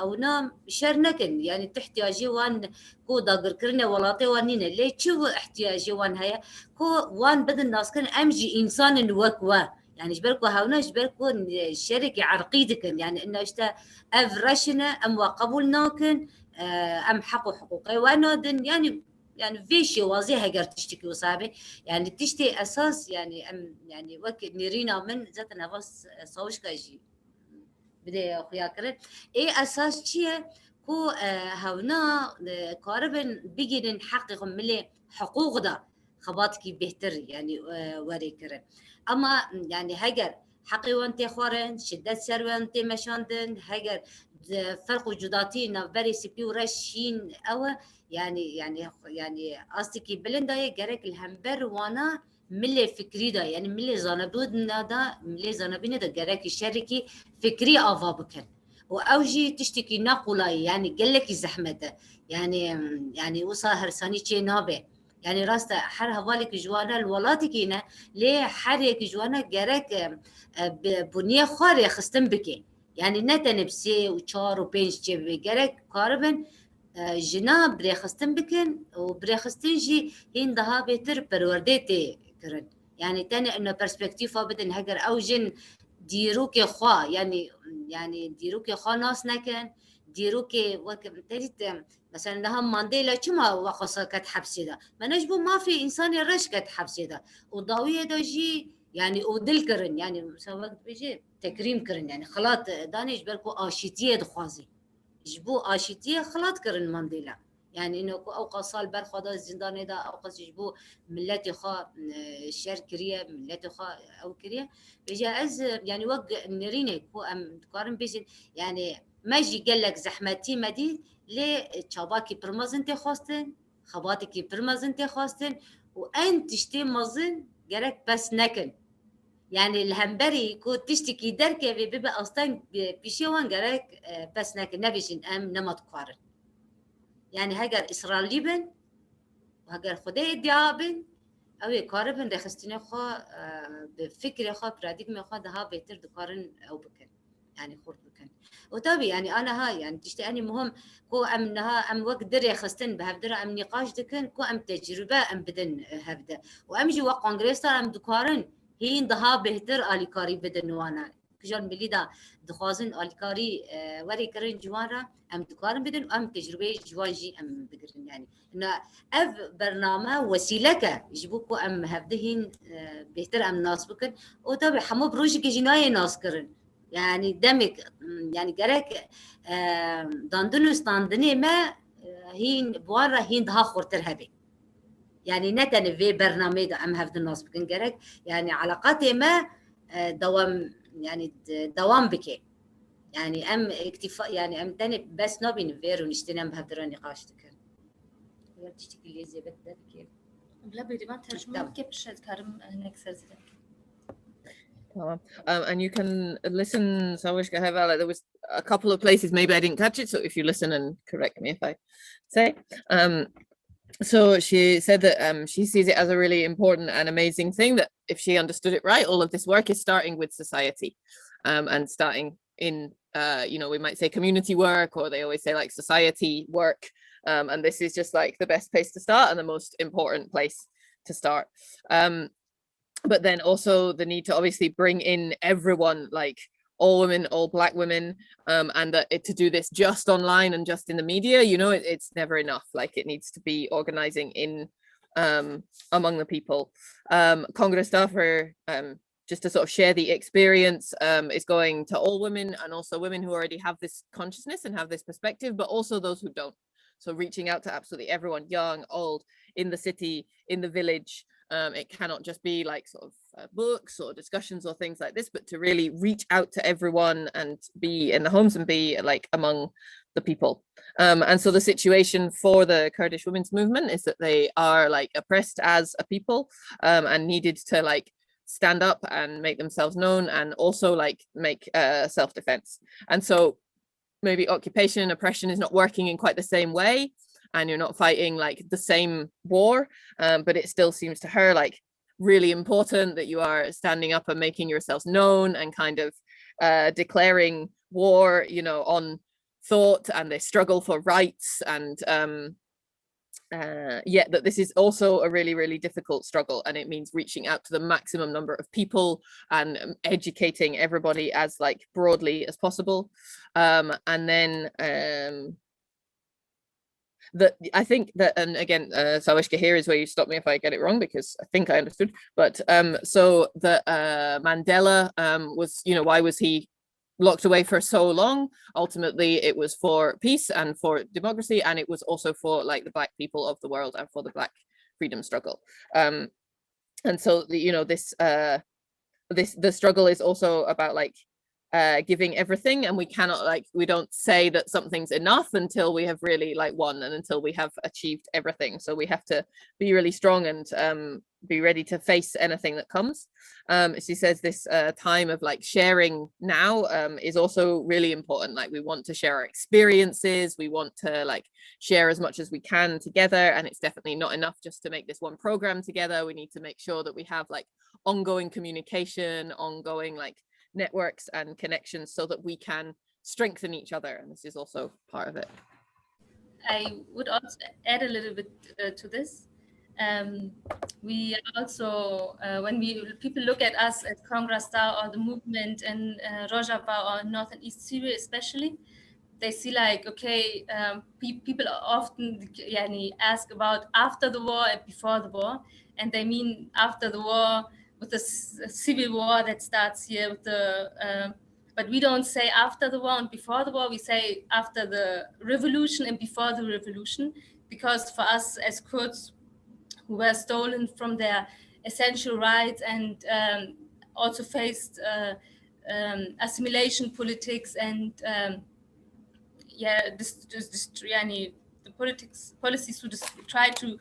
او نام شرنكن يعني تحتاجي وان كو داغر كرنا ولاطي وانينا ليه شو احتياجي وان هيا كو وان بدن ناس كن امجي انسان وكوا يعني جبركو هاونا جبركو الشركة عرقيدكن يعني انه اشتا افرشنا وقبولناكن حقو حقوقي وانا دن يعني في شيء واضح هجر تشتكي وصابي يعني تشتي اساس يعني يعني وقت نيرينا من ذاتنا بس صوش كاجي بدي اخويا كرت اساس شيء كو هونا قاربن بيجي نحقق ملي حقوق ده خباتكي بهتر يعني وري كرن اما يعني هجر حقي وانت خوارن شدت سر وانت مشاندن هجر فرق وجوداتي بري سبي ورشين او يعني قصدي بلندا جرك الهمبر وانا ملي فكري ده يعني ملي زانبودنا ده ملي زانبينا ده جرك الشركي فكري افا بكن واوجي تشتكي نقولاي يعني قالك زحمته يعني وصا هرساني شي نابه يعني راست حر هوالك جوانا الولاتكينا ليه حريك جوانا جرك بنيه خاري خستن بكي يعني نتنبسي وشار وبينش جيب جرك قاربن جنا بريخستن بكن وبريخستن جي هين دها بيتر پرورديتي كرن يعني تاني انه برسبكتيفا بدن هجر او جن ديروك خوا يعني ديروك خوا ناس نكن ديروك وكم تجد مثلا ده مانديلا كما وقصة كت حبسي ده ما نجبو ما في انسان يرش كت حبسي ده وضاوية ده جي يعني ودل كرن يعني مساوات بيجي تكريم كرن يعني خلاط دانيش بركو آشيتية دخوازي جبو آشيتية خلاط كرن مانديلا يعني انه او قصال برخدا الزندان ده او قص جبو ملتي خا شر كريه ملتي خا او كريه بيجي از يعني وق نريني كو ام قارن بيجي يعني ما يجي قال لك زحمتي مدي ليه تشاباكي برمزنتي خواستن خباتكي برمزنتي خواستن وانت تشتي مزن جرك بس نكن يعني الهمبري كو تشتكي دركه بيبقى اصلا بشيوان جرك بس نكن نبيش ام نمط قارن يعني هاجر إسرائيلي بن وهاجر خدي ديابن أو يقاربن رخستني خا بفكر خا براديم خا ده بيتر دكارن أو بكن يعني خورد بكن وطبي يعني أنا هاي يعني تشتاني مهم كو أمنها أم وقت دري خستن بهبدرة أم نقاش دكن كو أم تجربة أم بدن هبدة وأمجي وقانغريستا أم دكارن هين ده بهتر على كاري بدن وانا كجان بليدا دخوازن الكاري وري كرين جوارا ام دكارن بدن ام تجربه جواجي ام بقرن يعني انه اف برنامج وسيله يجبوكو ام هفدهن بيهتر ام ناس بكن وطبعا حمو بروجي كجنايه ناس كرن يعني دمك يعني جرك داندنو ستاندني ما هين بوارا هين دها خورتر هبي يعني نتن في برنامج ام هفد الناس بكن جرك يعني علاقاتي ما دوام يعني دوام بكي يعني ام اكتفاء يعني ام تاني بس نوبين فيرو نشتنم بهدرا نقاش تكن تشتكي لي زي بدك كيف بلا بدي ما ترجمة كيف شد كارم هناك سرزة and you can listen, Sawishka Hevala, there was a couple of places maybe I didn't catch it, so if you listen and correct me if I say. So she said that she sees it as a really important and amazing thing, that if she understood it right, all of this work is starting with society, and starting in we might say community work, or they always say like society work, and this is just like the best place to start and the most important place to start. But then also the need to obviously bring in everyone, like all women, all Black women, and that to do this just online and just in the media, it's never enough. Like it needs to be organizing in among the people. Kongra Star, for just to sort of share the experience, is going to all women, and also women who already have this consciousness and have this perspective, but also those who don't. So reaching out to absolutely everyone, young, old, in the city, in the village. It cannot just be like sort of books or discussions or things like this, but to really reach out to everyone and be in the homes and be like among the people. And so the situation for the Kurdish women's movement is that they are like oppressed as a people, and needed to like stand up and make themselves known, and also like make self-defense. And so maybe occupation and oppression is not working in quite the same way, and you're not fighting like the same war, but it still seems to her like really important that you are standing up and making yourselves known and kind of declaring war, on thought and the struggle for rights, and yet that this is also a really, really difficult struggle, and it means reaching out to the maximum number of people and educating everybody as like broadly as possible. And then I think that, and again, Sawishka, here is where you stop me if I get it wrong, because I think I understood. But so the Mandela was, why was he locked away for so long? Ultimately, it was for peace and for democracy, and it was also for like the Black people of the world and for the Black freedom struggle. And so the struggle is also about like giving everything, and we don't say that something's enough until we have really like won and until we have achieved everything. So we have to be really strong and be ready to face anything that comes. She says this time of like sharing now is also really important. Like we want to share our experiences, we want to like share as much as we can together, and it's definitely not enough just to make this one program together. We need to make sure that we have like ongoing communication, ongoing like networks and connections, so that we can strengthen each other, and this is also part of it. I would also add a little bit to this. We also, when people look at us at Kongra Star or the movement in Rojava or north and east Syria especially, they see like, okay, people often ask about after the war and before the war, and they mean after the war with the civil war that starts here with the, but we don't say after the war and before the war, we say after the revolution and before the revolution, because for us as Kurds who were stolen from their essential rights and also faced assimilation politics and the policies to try to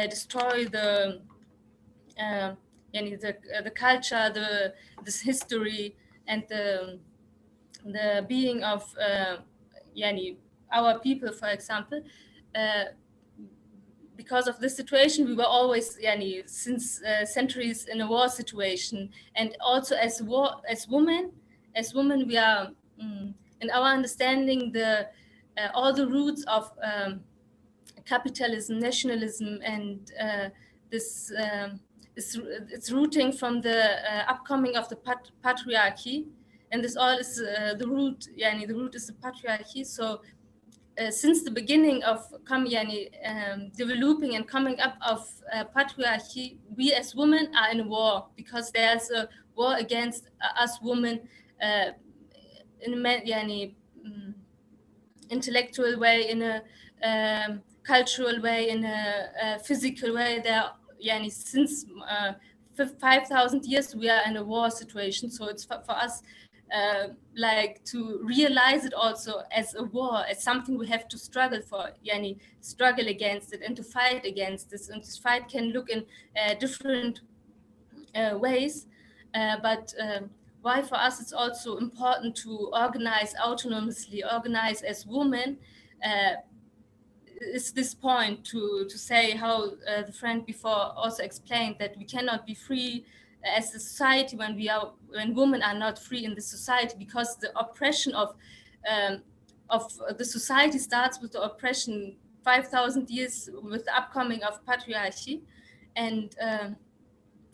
destroy the culture, this history, and the being of our people, for example. Because of this situation, we were always since centuries in a war situation, and also as women, we are in our understanding all the roots of capitalism, nationalism, and it's rooting from the upcoming of the patriarchy, and this all is the root. The root is the patriarchy. So since the beginning of developing and coming up of patriarchy, we as women are in a war, because there's a war against us women in a intellectual way, in a cultural way, in a physical way. Since 5,000 years we are in a war situation. So it's for us like to realize it also as a war, as something we have to struggle for, struggle against it and to fight against this. And this fight can look in different ways, but why for us it's also important to organize autonomously, organize as women, is this point to say how the friend before also explained that we cannot be free as a society when women are not free in the society, because the oppression of the society starts with the oppression 5,000 years with the upcoming of patriarchy. And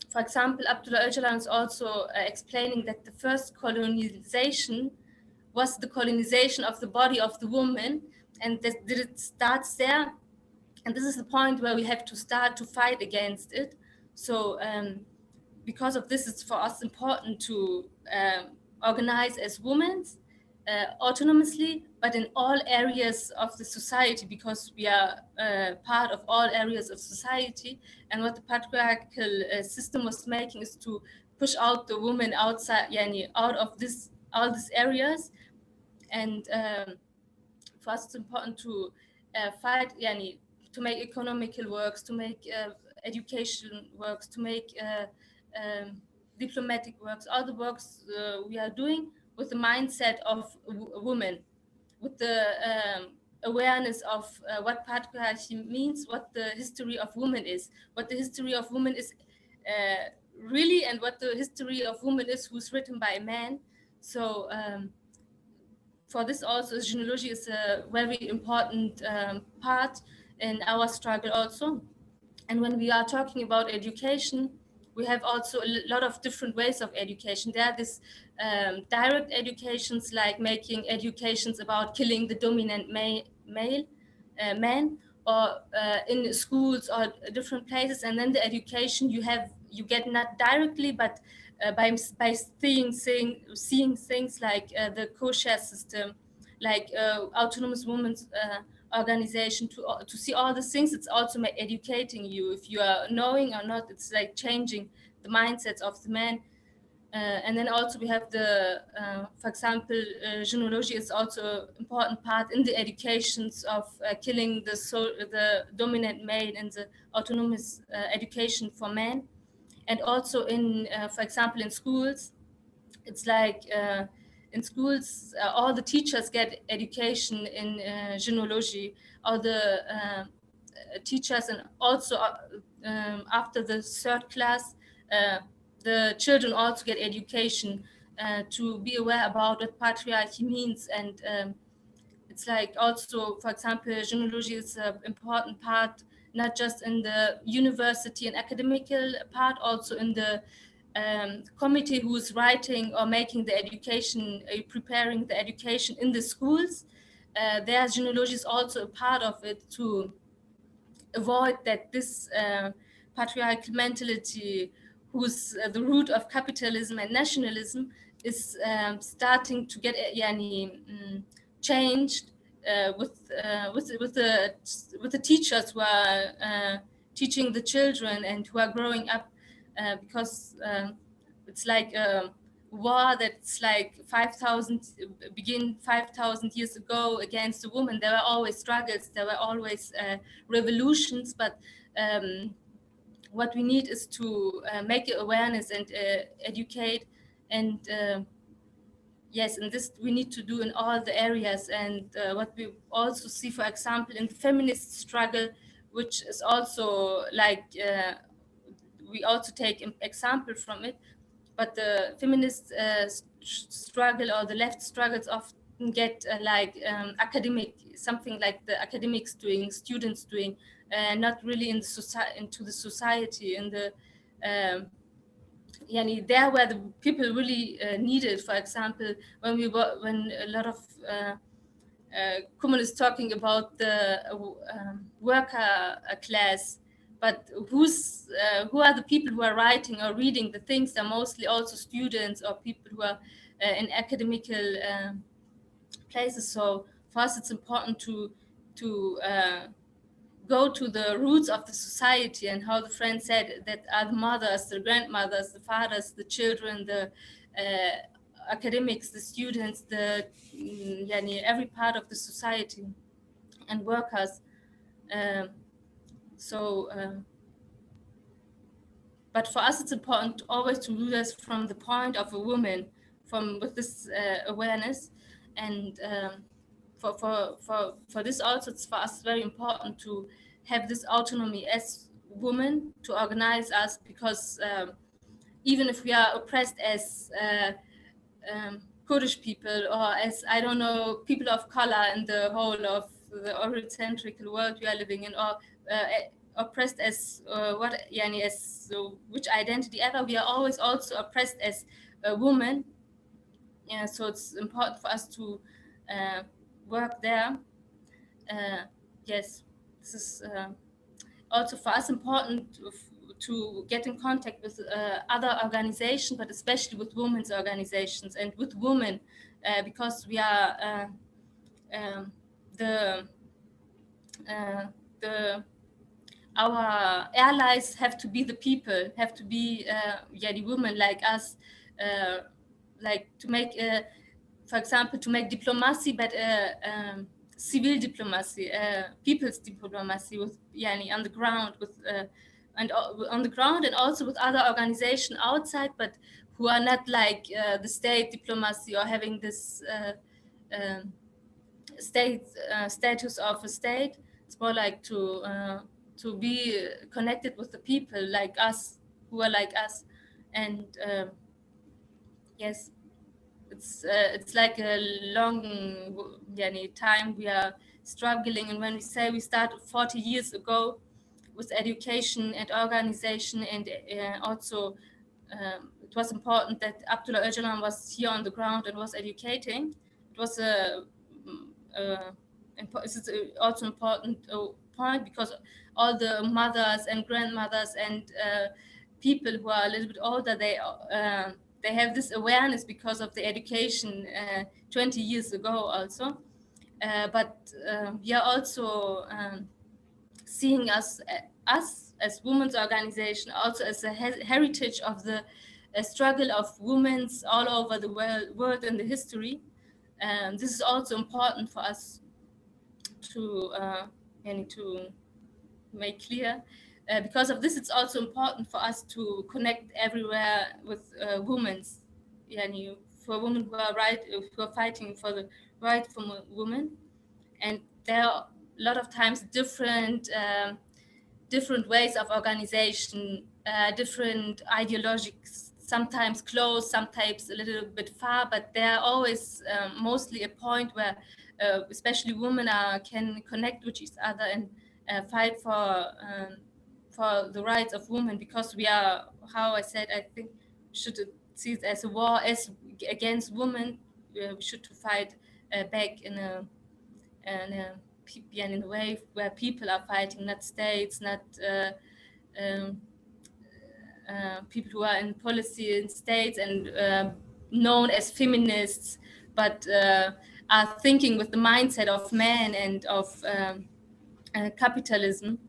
for example, Abdullah Öcalan is also explaining that the first colonization was the colonization of the body of the woman, and that it starts there. And this is the point where we have to start to fight against it. So because of this, it's for us important to organize as women autonomously, but in all areas of the society, because we are part of all areas of society. And what the patriarchal system was making is to push out the woman outside, out of all these areas. And for us, it's important to fight, to make economical works, to make education works, to make diplomatic works, all the works we are doing with the mindset of women, with the awareness of what patriarchy means, what the history of women is, what the history of women is really, and what the history of women is who's written by a man. So for this also, genealogy is a very important part in our struggle also. And when we are talking about education, we have also a lot of different ways of education. There are these direct educations, like making educations about killing the dominant male man, or in schools or different places. And then the education you get not directly, but by seeing things like the co-share system, like autonomous women's organization, to see all the things. It's also educating you. If you are knowing or not, it's like changing the mindsets of the men. And then also we have the, for example, genealogy is also an important part in the educations of killing the dominant male and the autonomous education for men. And also in, for example, in schools, it's like in schools, all the teachers get education in genealogy, all the teachers, and also after the third class, the children also get education to be aware about what patriarchy means. And it's like also, for example, genealogy is an important part, not just in the university and academical part, also in the committee who's writing or making the education, preparing the education in the schools. Their genealogy is also a part of it, to avoid that this patriarchal mentality, who's the root of capitalism and nationalism, is starting to get changed with the teachers who are teaching the children and who are growing up, because it's like a war that's like 5,000 years ago against the woman. There were always struggles, there were always revolutions, but what we need is to make awareness and educate. And yes, and this we need to do in all the areas. And what we also see, for example, in the feminist struggle, which is also like we also take an example from it, but the feminist struggle or the left struggles often get academic, something like the academics doing, students doing, not really in the into the society, in the there where the people really needed. For example, when a lot of Kumal is talking about the worker class, but who are the people who are writing or reading the things? They're mostly also students or people who are in academical places. So for us, it's important to go to the roots of the society, and how the friend said that are the mothers, the grandmothers, the fathers, the children, the academics, the students, the every part of the society and workers. But for us, it's important always to do this from the point of a woman, with this awareness, and for this also, it's for us very important to have this autonomy as women to organize us, because even if we are oppressed as Kurdish people, or as, I don't know, people of color in the whole of the Eurocentric world we are living in, or oppressed as which identity ever, we are always also oppressed as a woman. Yeah, so it's important for us to work there. Yes, this is also for us important to get in contact with other organizations, but especially with women's organizations and with women, because we are our allies have to be the people, have to be the women like us, like to make, for example, to make diplomacy, but civil diplomacy, people's diplomacy, with on the ground, with and on the ground, and also with other organizations outside, but who are not like the state diplomacy, or having this state status of a state. It's more like to be connected with the people like us, who are like us. And yes, it's like a long time we are struggling. And when we say we started 40 years ago with education and organization, and also it was important that Abdullah Öcalan was here on the ground and was educating. It was it's also important point, because all the mothers and grandmothers and people who are a little bit older, they have this awareness because of the education 20 years ago also. But we are also seeing us as women's organization also as a heritage of the struggle of women all over the world in the history. This is also important for us to make clear. Because of this, it's also important for us to connect everywhere with women, for women who are fighting for the right for women. And there are a lot of times different ways of organization, different ideologies, sometimes close, sometimes a little bit far, but there are always mostly a point where especially women can connect with each other and fight for the rights of women, because we are, how I said, I think we should see it as a war against women. We should fight back in a way where people are fighting, not states, not people who are in policy in states and known as feminists, but are thinking with the mindset of men and of capitalism.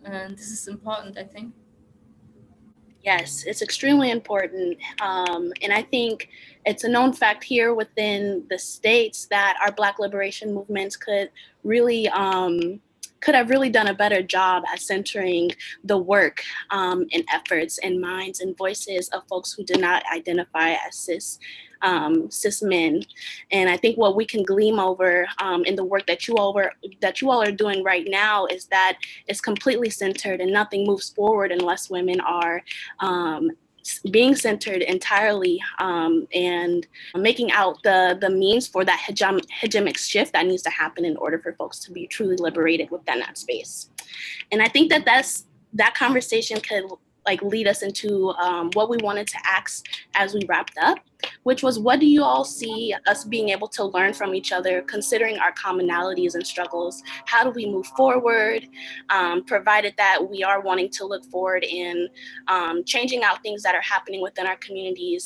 And this is important, I think. Yes, it's extremely important. And I think it's a known fact here within the States that our Black liberation movements could have really done a better job at centering the work and efforts and minds and voices of folks who do not identify as cis men. And I think what we can glean over in the work that you all are doing right now is that it's completely centered, and nothing moves forward unless women are being centered entirely and making out the means for that hegemonic shift that needs to happen in order for folks to be truly liberated within that space. And I think that conversation could like lead us into what we wanted to ask as we wrapped up, which was, what do you all see us being able to learn from each other, considering our commonalities and struggles? How do we move forward, provided that we are wanting to look forward in changing out things that are happening within our communities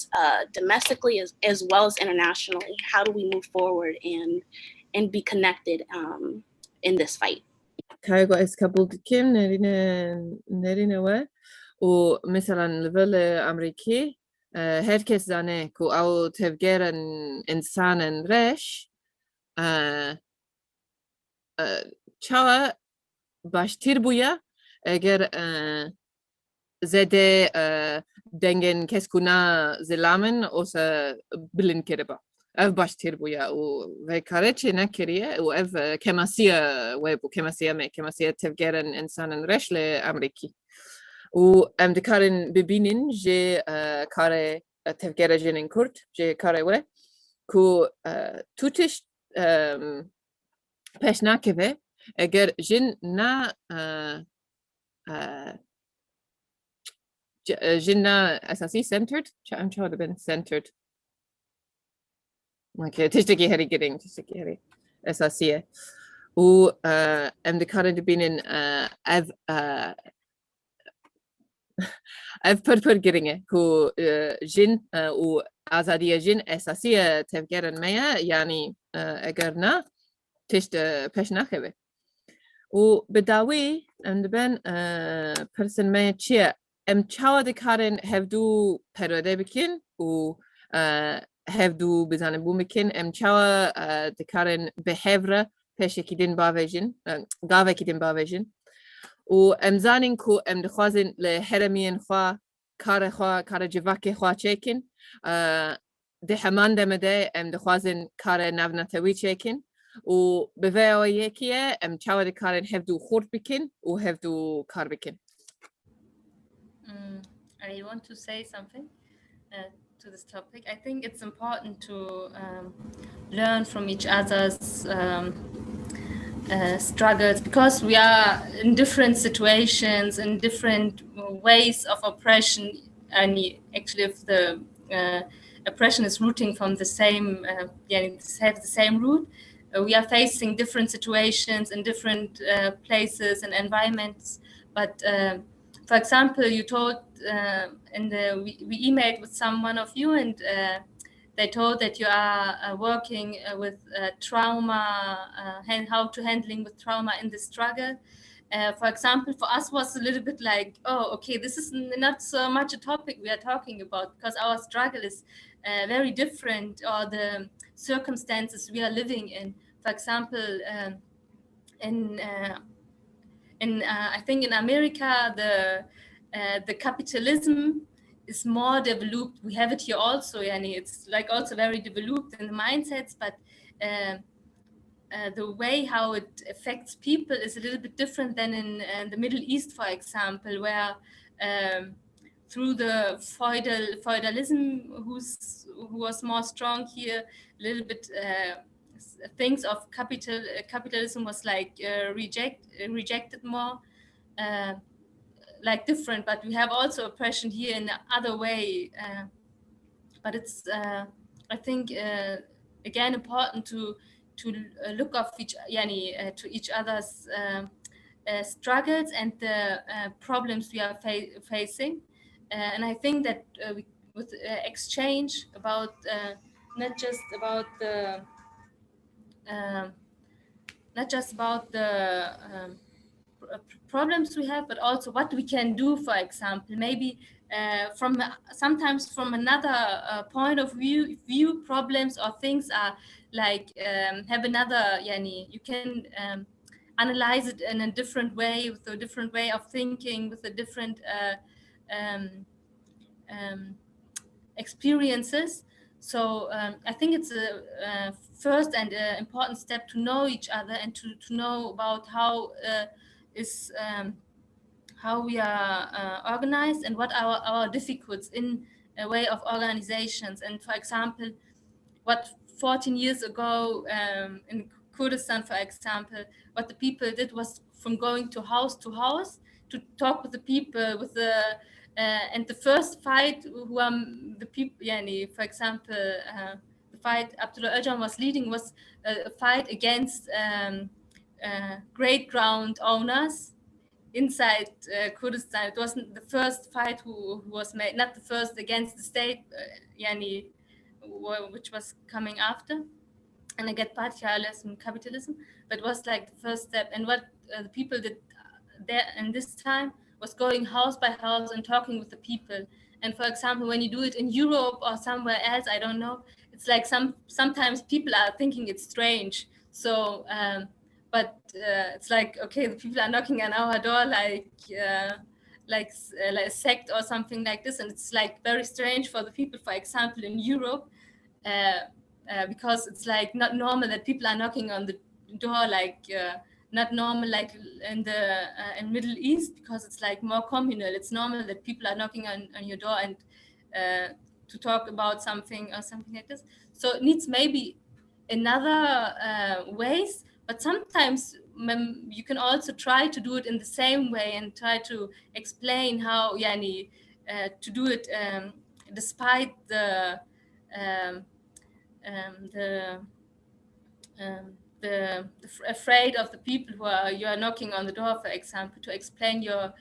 domestically as well as internationally? How do we move forward and be connected in this fight? كايغو اسكابولت كيم نرينا ومثلا ليفل أمريكي هركز زانه كو أو تفجير إنسان ريش چاوا باشتر بویا اگر زده دنگن کسکونا زلامن اوسا بلن کربا اف باشتر بویا و کاره چه نکریه و اف کماسیه ویبو کماسیه تفجیرن انسان رش لامریکی و ام دکارن ببینن جه کاره تفجیر جنین کرد جه کاره و کو توتش پیش نکوه اگر جن نا جنة أساسي centered I'm sure have been centered okay تشتكي هري getting تشتكي هري أساسية و أم دكارن بينن أف per getting كو جن و آزادية جن أساسية تفكيرن ميا يعني أجرنا تشت بيش نخبه وبداوي أم دبن person ميا تشيا ام چاوا دکارن هفدو پروده بکن و هفدو بزنه بوم بکن ام چاوا دکارن بهفره پیش کدین باویجن گاوه کدین باویجن و ام زانین کو ام دخوازن لهرمین خوا کار جواک خوا چکن ده همان دمده ام دخوازن کار نونتوی چکن و به وی یکیه ام چاوا دکارن هفدو خورد بکن و هفدو کار بکن. I want to say something to this topic. I think it's important to learn from each other's struggles, because we are in different situations, in different ways of oppression, and actually if the oppression is rooting from the same, have the same root, we are facing different situations in different places and environments. But for example, you told we emailed with one of you, and they told that you are working with trauma, and how to handling with trauma in the struggle. For example, for us was a little bit like, oh, okay, this is not so much a topic we are talking about, because our struggle is very different, or the circumstances we are living in. For example, I think in America, the capitalism is more developed. We have it here also, and it's like also very developed in the mindsets, but the way how it affects people is a little bit different than in the Middle East, for example, where through the feudalism, who was more strong here, a little bit things of capitalism was like rejected more, like different. But we have also oppression here in the other way. But it's I think again important to look of to each other's struggles and the problems we are facing, and I think that we with exchange about not just about the problems we have, but also what we can do. For example, maybe sometimes from another point of view, problems or things are like have another. You can analyze it in a different way, with a different way of thinking, with a different experiences. So I think it's a first and important step to know each other, and to know about how we are organized, and what our difficulties in a way of organizations. And for example, what 14 years ago in Kurdistan, for example, what the people did was from going to house to talk with the people, with the and the first fight who are the people, yani, for example, the fight Abdullah Öcalan was leading was a fight against great ground owners inside Kurdistan. It wasn't the first fight who was made, not the first against the state, yani, which was coming after, and against patriarchalism, capitalism, but it was like the first step. And what the people did there in this time was going house by house and talking with the people. And for example, when you do it in Europe or somewhere else, I don't know, it's like sometimes people are thinking it's strange. So, but it's like, okay, the people are knocking on our door like a sect or something like this, and it's like very strange for the people, for example, in Europe, because it's like not normal that people are knocking on the door, like not normal like in the in Middle East, because it's like more communal. It's normal that people are knocking on your door and to talk about something or something like this. So it needs maybe another ways, but sometimes you can also try to do it in the same way and try to explain how to do it despite the afraid of the people who you are knocking on the door, for example, to explain your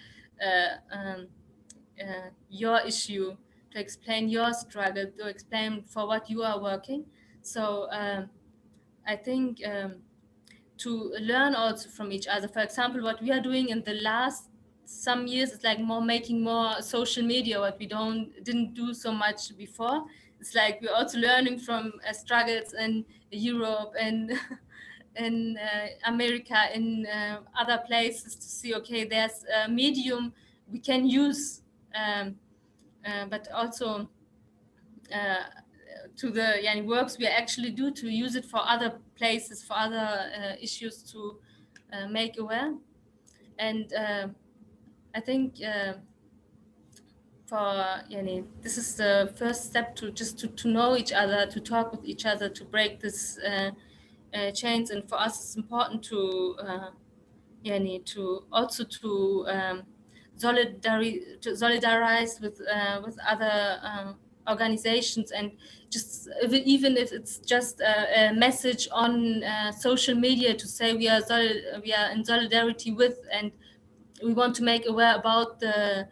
issue, to explain your struggle, to explain for what you are working. So I think to learn also from each other. For example, what we are doing in the last some years is like making more social media, what we didn't do so much before. It's like we're also learning from struggles in Europe and in America, in other places, to see, okay, there's a medium we can use, but also to the works we actually do, to use it for other places, for other issues, to make aware. And I think this is the first step to know each other, to talk with each other, to break this chains. And for us, it's important to solidarize with other organizations, and just even if it's just a message on social media to say we are in solidarity with, and we want to make aware about the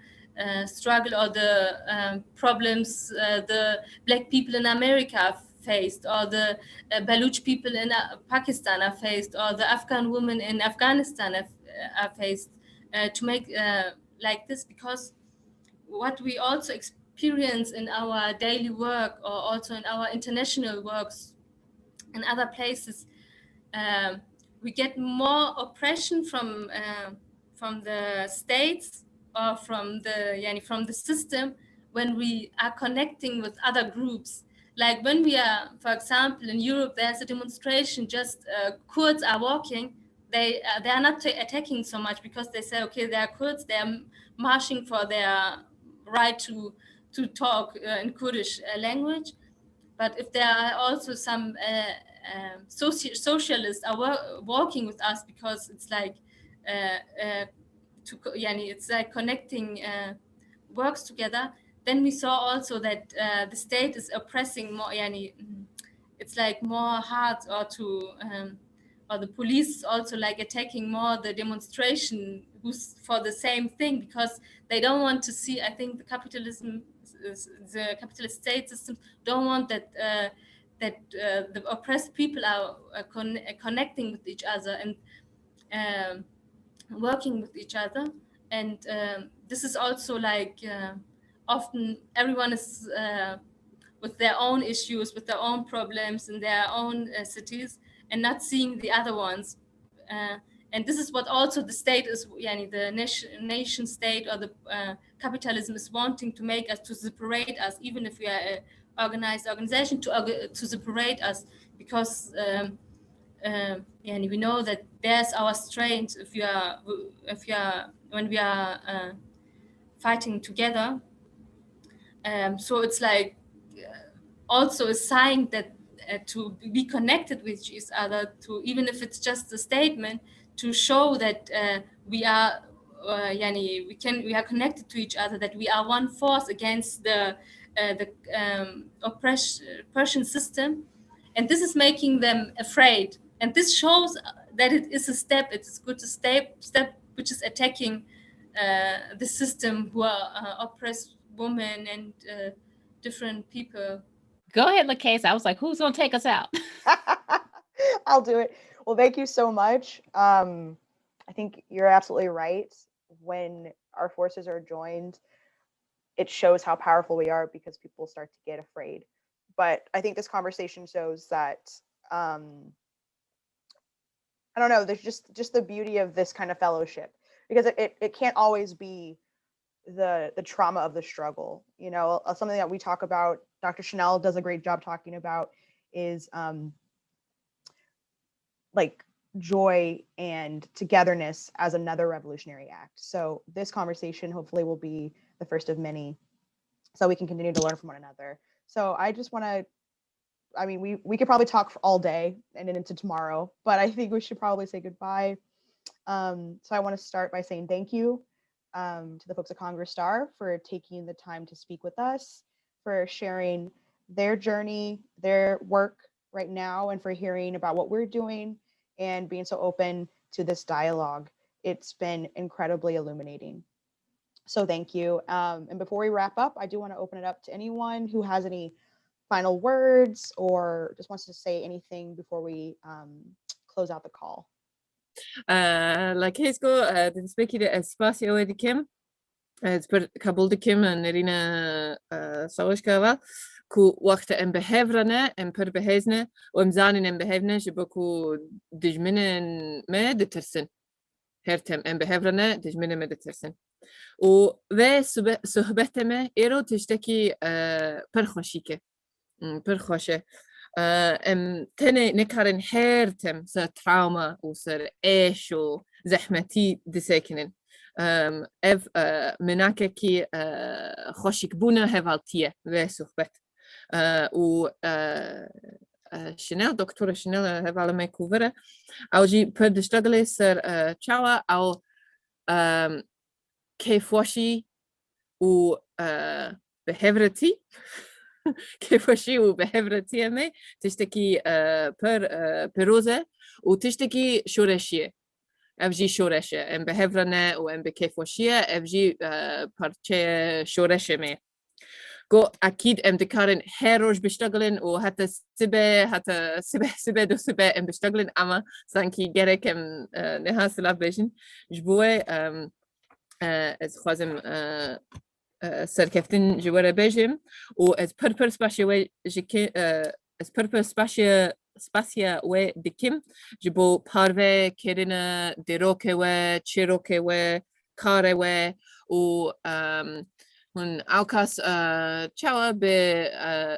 struggle or the problems the Black people in America faced, or the Baluch people in Pakistan are faced, or the Afghan women in Afghanistan are faced, to make like this, because what we also experience in our daily work, or also in our international works in other places, we get more oppression from the states, or from the system, when we are connecting with other groups. Like when we are, for example, in Europe, there's a demonstration, just Kurds are walking, they are not attacking so much, because they say, okay, they are Kurds, they are marching for their right to talk in Kurdish language. But if there are also some socialists are walking with us, because it's like it's like connecting works together, then we saw also that the state is oppressing more. It's like more hard, or the police is also like attacking more the demonstration who's for the same thing, because they don't want to see. I think the capitalist state system don't want that the oppressed people are connecting with each other and working with each other. And this is also like often everyone is with their own issues, with their own problems in their own cities, and not seeing the other ones. And this is what also the state is, the nation state, or the capitalism is wanting to make us, to separate us, even if we are an organized organization, to separate us, because we know that there's our strength when we are fighting together. So it's like also a sign that to be connected with each other, to even if it's just a statement, to show that we are يعني we are connected to each other, that we are one force against the oppression system, and this is making them afraid. And this shows that it is a step. It is good to step which is attacking the system who are oppress women and different people. Go ahead, LaCase. I was like, who's gonna take us out? I'll do it. Well, thank you so much. I think you're absolutely right. When our forces are joined, it shows how powerful we are because people start to get afraid. But I think this conversation shows that I don't know, there's just the beauty of this kind of fellowship, because it can't always be the trauma of the struggle. You know, something that we talk about, Dr. Chanel does a great job talking about, is like joy and togetherness as another revolutionary act. So this conversation hopefully will be the first of many, so we can continue to learn from one another. So I just want to, I mean, we could probably talk for all day and into tomorrow, but I think we should probably say goodbye. So I want to start by saying thank you to the folks at Kongra Star for taking the time to speak with us, for sharing their journey, their work right now, and for hearing about what we're doing and being so open to this dialogue. It's been incredibly illuminating. So thank you. And before we wrap up, I do want to open it up to anyone who has any final words or just wants to say anything before we close out the call. لكيسكو تنسبكي لأسباسي أوديكم كابولدكم نرينا صوشكوا كو وقت ام بهفرنا ام پر بهزنا وام زانين ام بهفنا جبكو دجمنن ما دترسن هرتم ام بهفرنا دجمنن ما دترسن و صحبتما ايرو تشتكي پرخوشيكه پرخوشه ام تنه نكارن هرتم سر تراوما وسر ايش وزحمتي دساكنن اف مناككي خوشك بونا هفالتيه و صحبت و شنل دكتورة شنل هفال ما كوفرة او جي برد اشتغلي سر تشاوا او كيف وشي و بهفرتي كيف وشي وبهفرتي امي تشتكي بروزة وتشتكي شورشية افجي شورشة ام بهفرنا وام بكيف وشية افجي بارتشي شورشة مي go أكيد أم دكارن هيروج بيشتغلن وحتى سبة دو سبة أم بيشتغلن أما سانكي جرك أم نهاس لاف بيجن جبوه از خوازم سركفتن جوارا بيجم و از purpose باشي جكي از purpose سپاسیا و دکیم جبو پاره کردن دروکه و چیروکه و کاره و هن اوکاس چاوا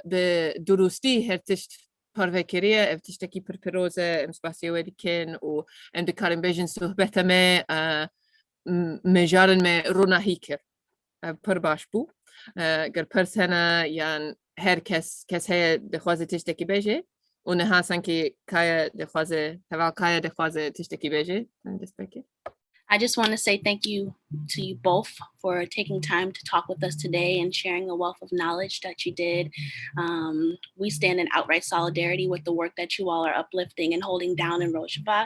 به درستی هرتشت پاره کریه افتشتکی پرپروزه سپاسیا و دکین و اندکارن بیجن صحبت ما مجارن ما روناهی کرد پر باش بو گر پرسنه یان هر کس هی دخوازه تشتکی بیجه ونها سانكي كايا دخوازه هوا كايا دخوازه تشتكي بيجي دستبكي. I just want to say thank you to you both for taking time to talk with us today and sharing a wealth of knowledge that you did. We stand in outright solidarity with the work that you all are uplifting and holding down in Rojava.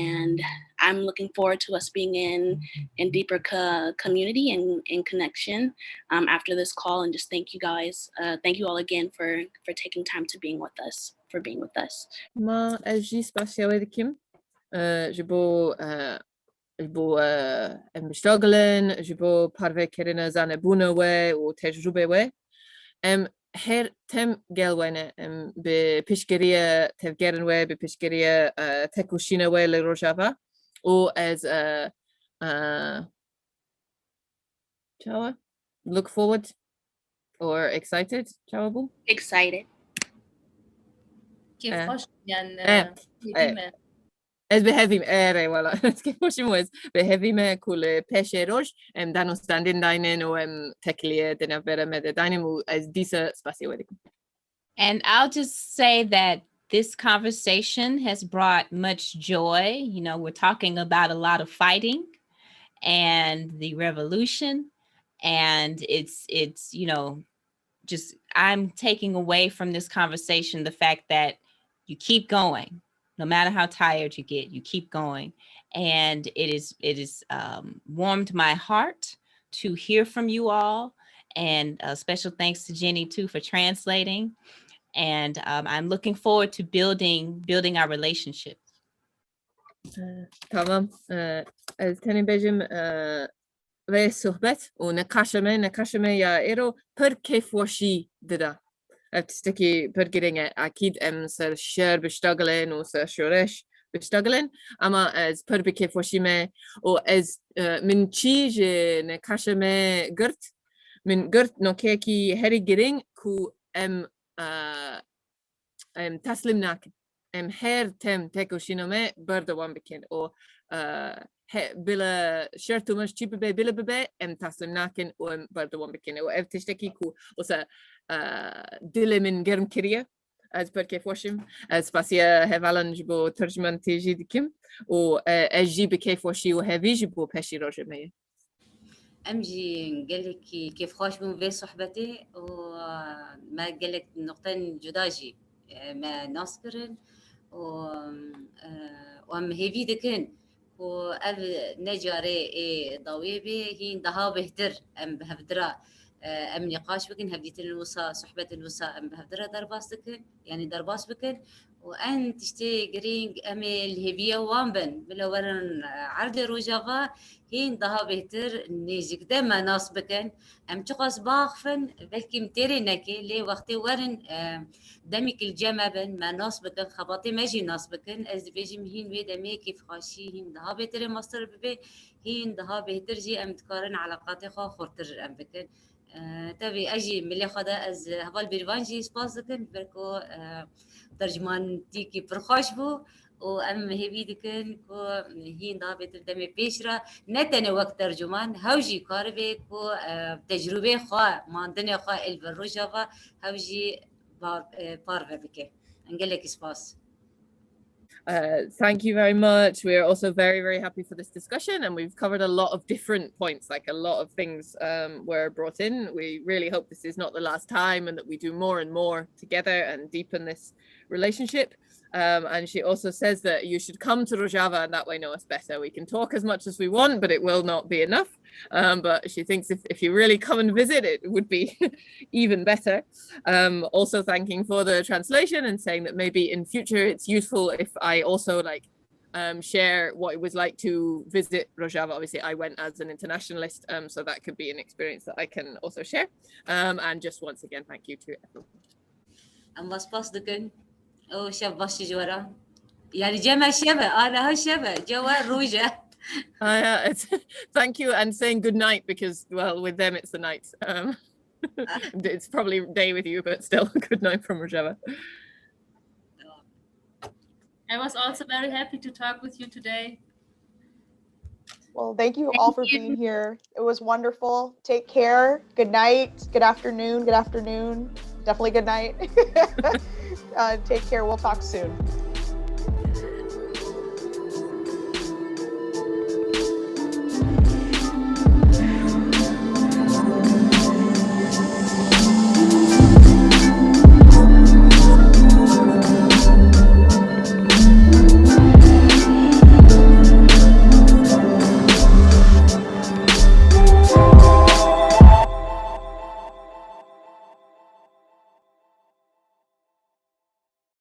And I'm looking forward to us being in deeper community and in connection after this call. And just thank you guys. Thank you all again for taking time to being with us, for being with us. ما أجي سباسيويدكم جبو مشتغلن جبو بارفي كرنا زانبونا وتجربة هر تم جالوانا ببشكرية تفجرن ببشكرية تكوشينا لروجافا و as Chawa, look forward or excited Chawabu? Excited. كيف خوش يعني از به هفیم والا که خوشیم از به هفیم کل پیش روش دانو ستاندین داینن و تکلیه دنیا برمده داینم و از دیسا سپاسی ودیکم. And I'll just say that this conversation has brought much joy. You know, we're talking about a lot of fighting, and the revolution. And it's, you know, just, I'm taking away from this conversation the fact that you keep going, no matter how tired you get, you keep going. And it is warmed my heart to hear from you all. And special thanks to Jenny too for translating. And I'm looking forward to building our relationship. تمام. از تنی بجم و صحبت و نقاشمه یا ایرو پر کیف واشی داده. افتستکی پر گرینه اکید سر شهر بشتغلن و سر شورش بشتغلن. اما از پر بکیف واشیمه و از من چیج نقاشمه گرت من گرت نوکیکی هری گرینگ کو تسلیم نکن. هر تم تکوشینامه بردوام بکن و بلا شرط مش چی بلا تسلیم نکن و بردوام بکن و افتشتکی کو وسا دل من گرم کریه از پر کیف واشیم از پاسیا هفالنج با ترجمه تیجی دکم و اجی بکیف واشی و هویج با پشی راجمه. أمجي قال لك كيف خوش بون في صحبتي وما قال لك نقطة جداجي ما ناسكرن وأم هيفي دكن وأب نجاري ضويبي هي دها بهتر أم بهفدرا أم نقاش بكن هبديت الوصا صحبة الوصا أم بهفدرا درباس دكن يعني درباس بكن وأن تشتي قرينج أمي الهبية وامبن بلا ورن عرض روجافا هين ضها بهتر نيجك دما ناس بكن أم تقص باخفن بلكي متيري نكي لي وقتي ورن دمك الجمبن ما ناس بكن خباطي ماجي ناس بكن از بيجي مهين ويدمي كيف خاشي هين ضها بهتر مصر ببي هين ضها بهتر جي أم تقارن علاقاتي خا خورتر أم بكن تبي أجي ملي خدا از هفال بيرفانجي سباس دكن بركو ترجمان تيكي برخاش بو وأم هبي دكن كو هين ضابط الدم بيشرا نتني وقت ترجمان هوجي كاربي كو تجربة خا ماندني خا البروجافا هوجي بارفا بكي أنقلك سباس. Thank you very much. We are also very, very happy for this discussion, and we've covered a lot of different points, like a lot of things were brought in. We really hope this is not the last time and that we do more and more together and deepen this relationship. And she also says that you should come to Rojava and that way know us better. We can talk as much as we want, but it will not be enough. But she thinks if you really come and visit, it would be even better. Also thanking for the translation and saying that maybe in future it's useful if I also share what it was like to visit Rojava. Obviously I went as an internationalist, so that could be an experience that I can also share. And just once again, thank you to everyone. أو شاف باش جورا يعني جمع شبه أنا هالشبه جوا روجة. Thank you and saying good night because well with them it's the night. It's probably day with you but still good night from Rojava. I was also very happy to talk with you today. Well, thank you all for being here. It was wonderful. Take care. Good night. Good afternoon. Good afternoon. Definitely good night. Take care. We'll talk soon.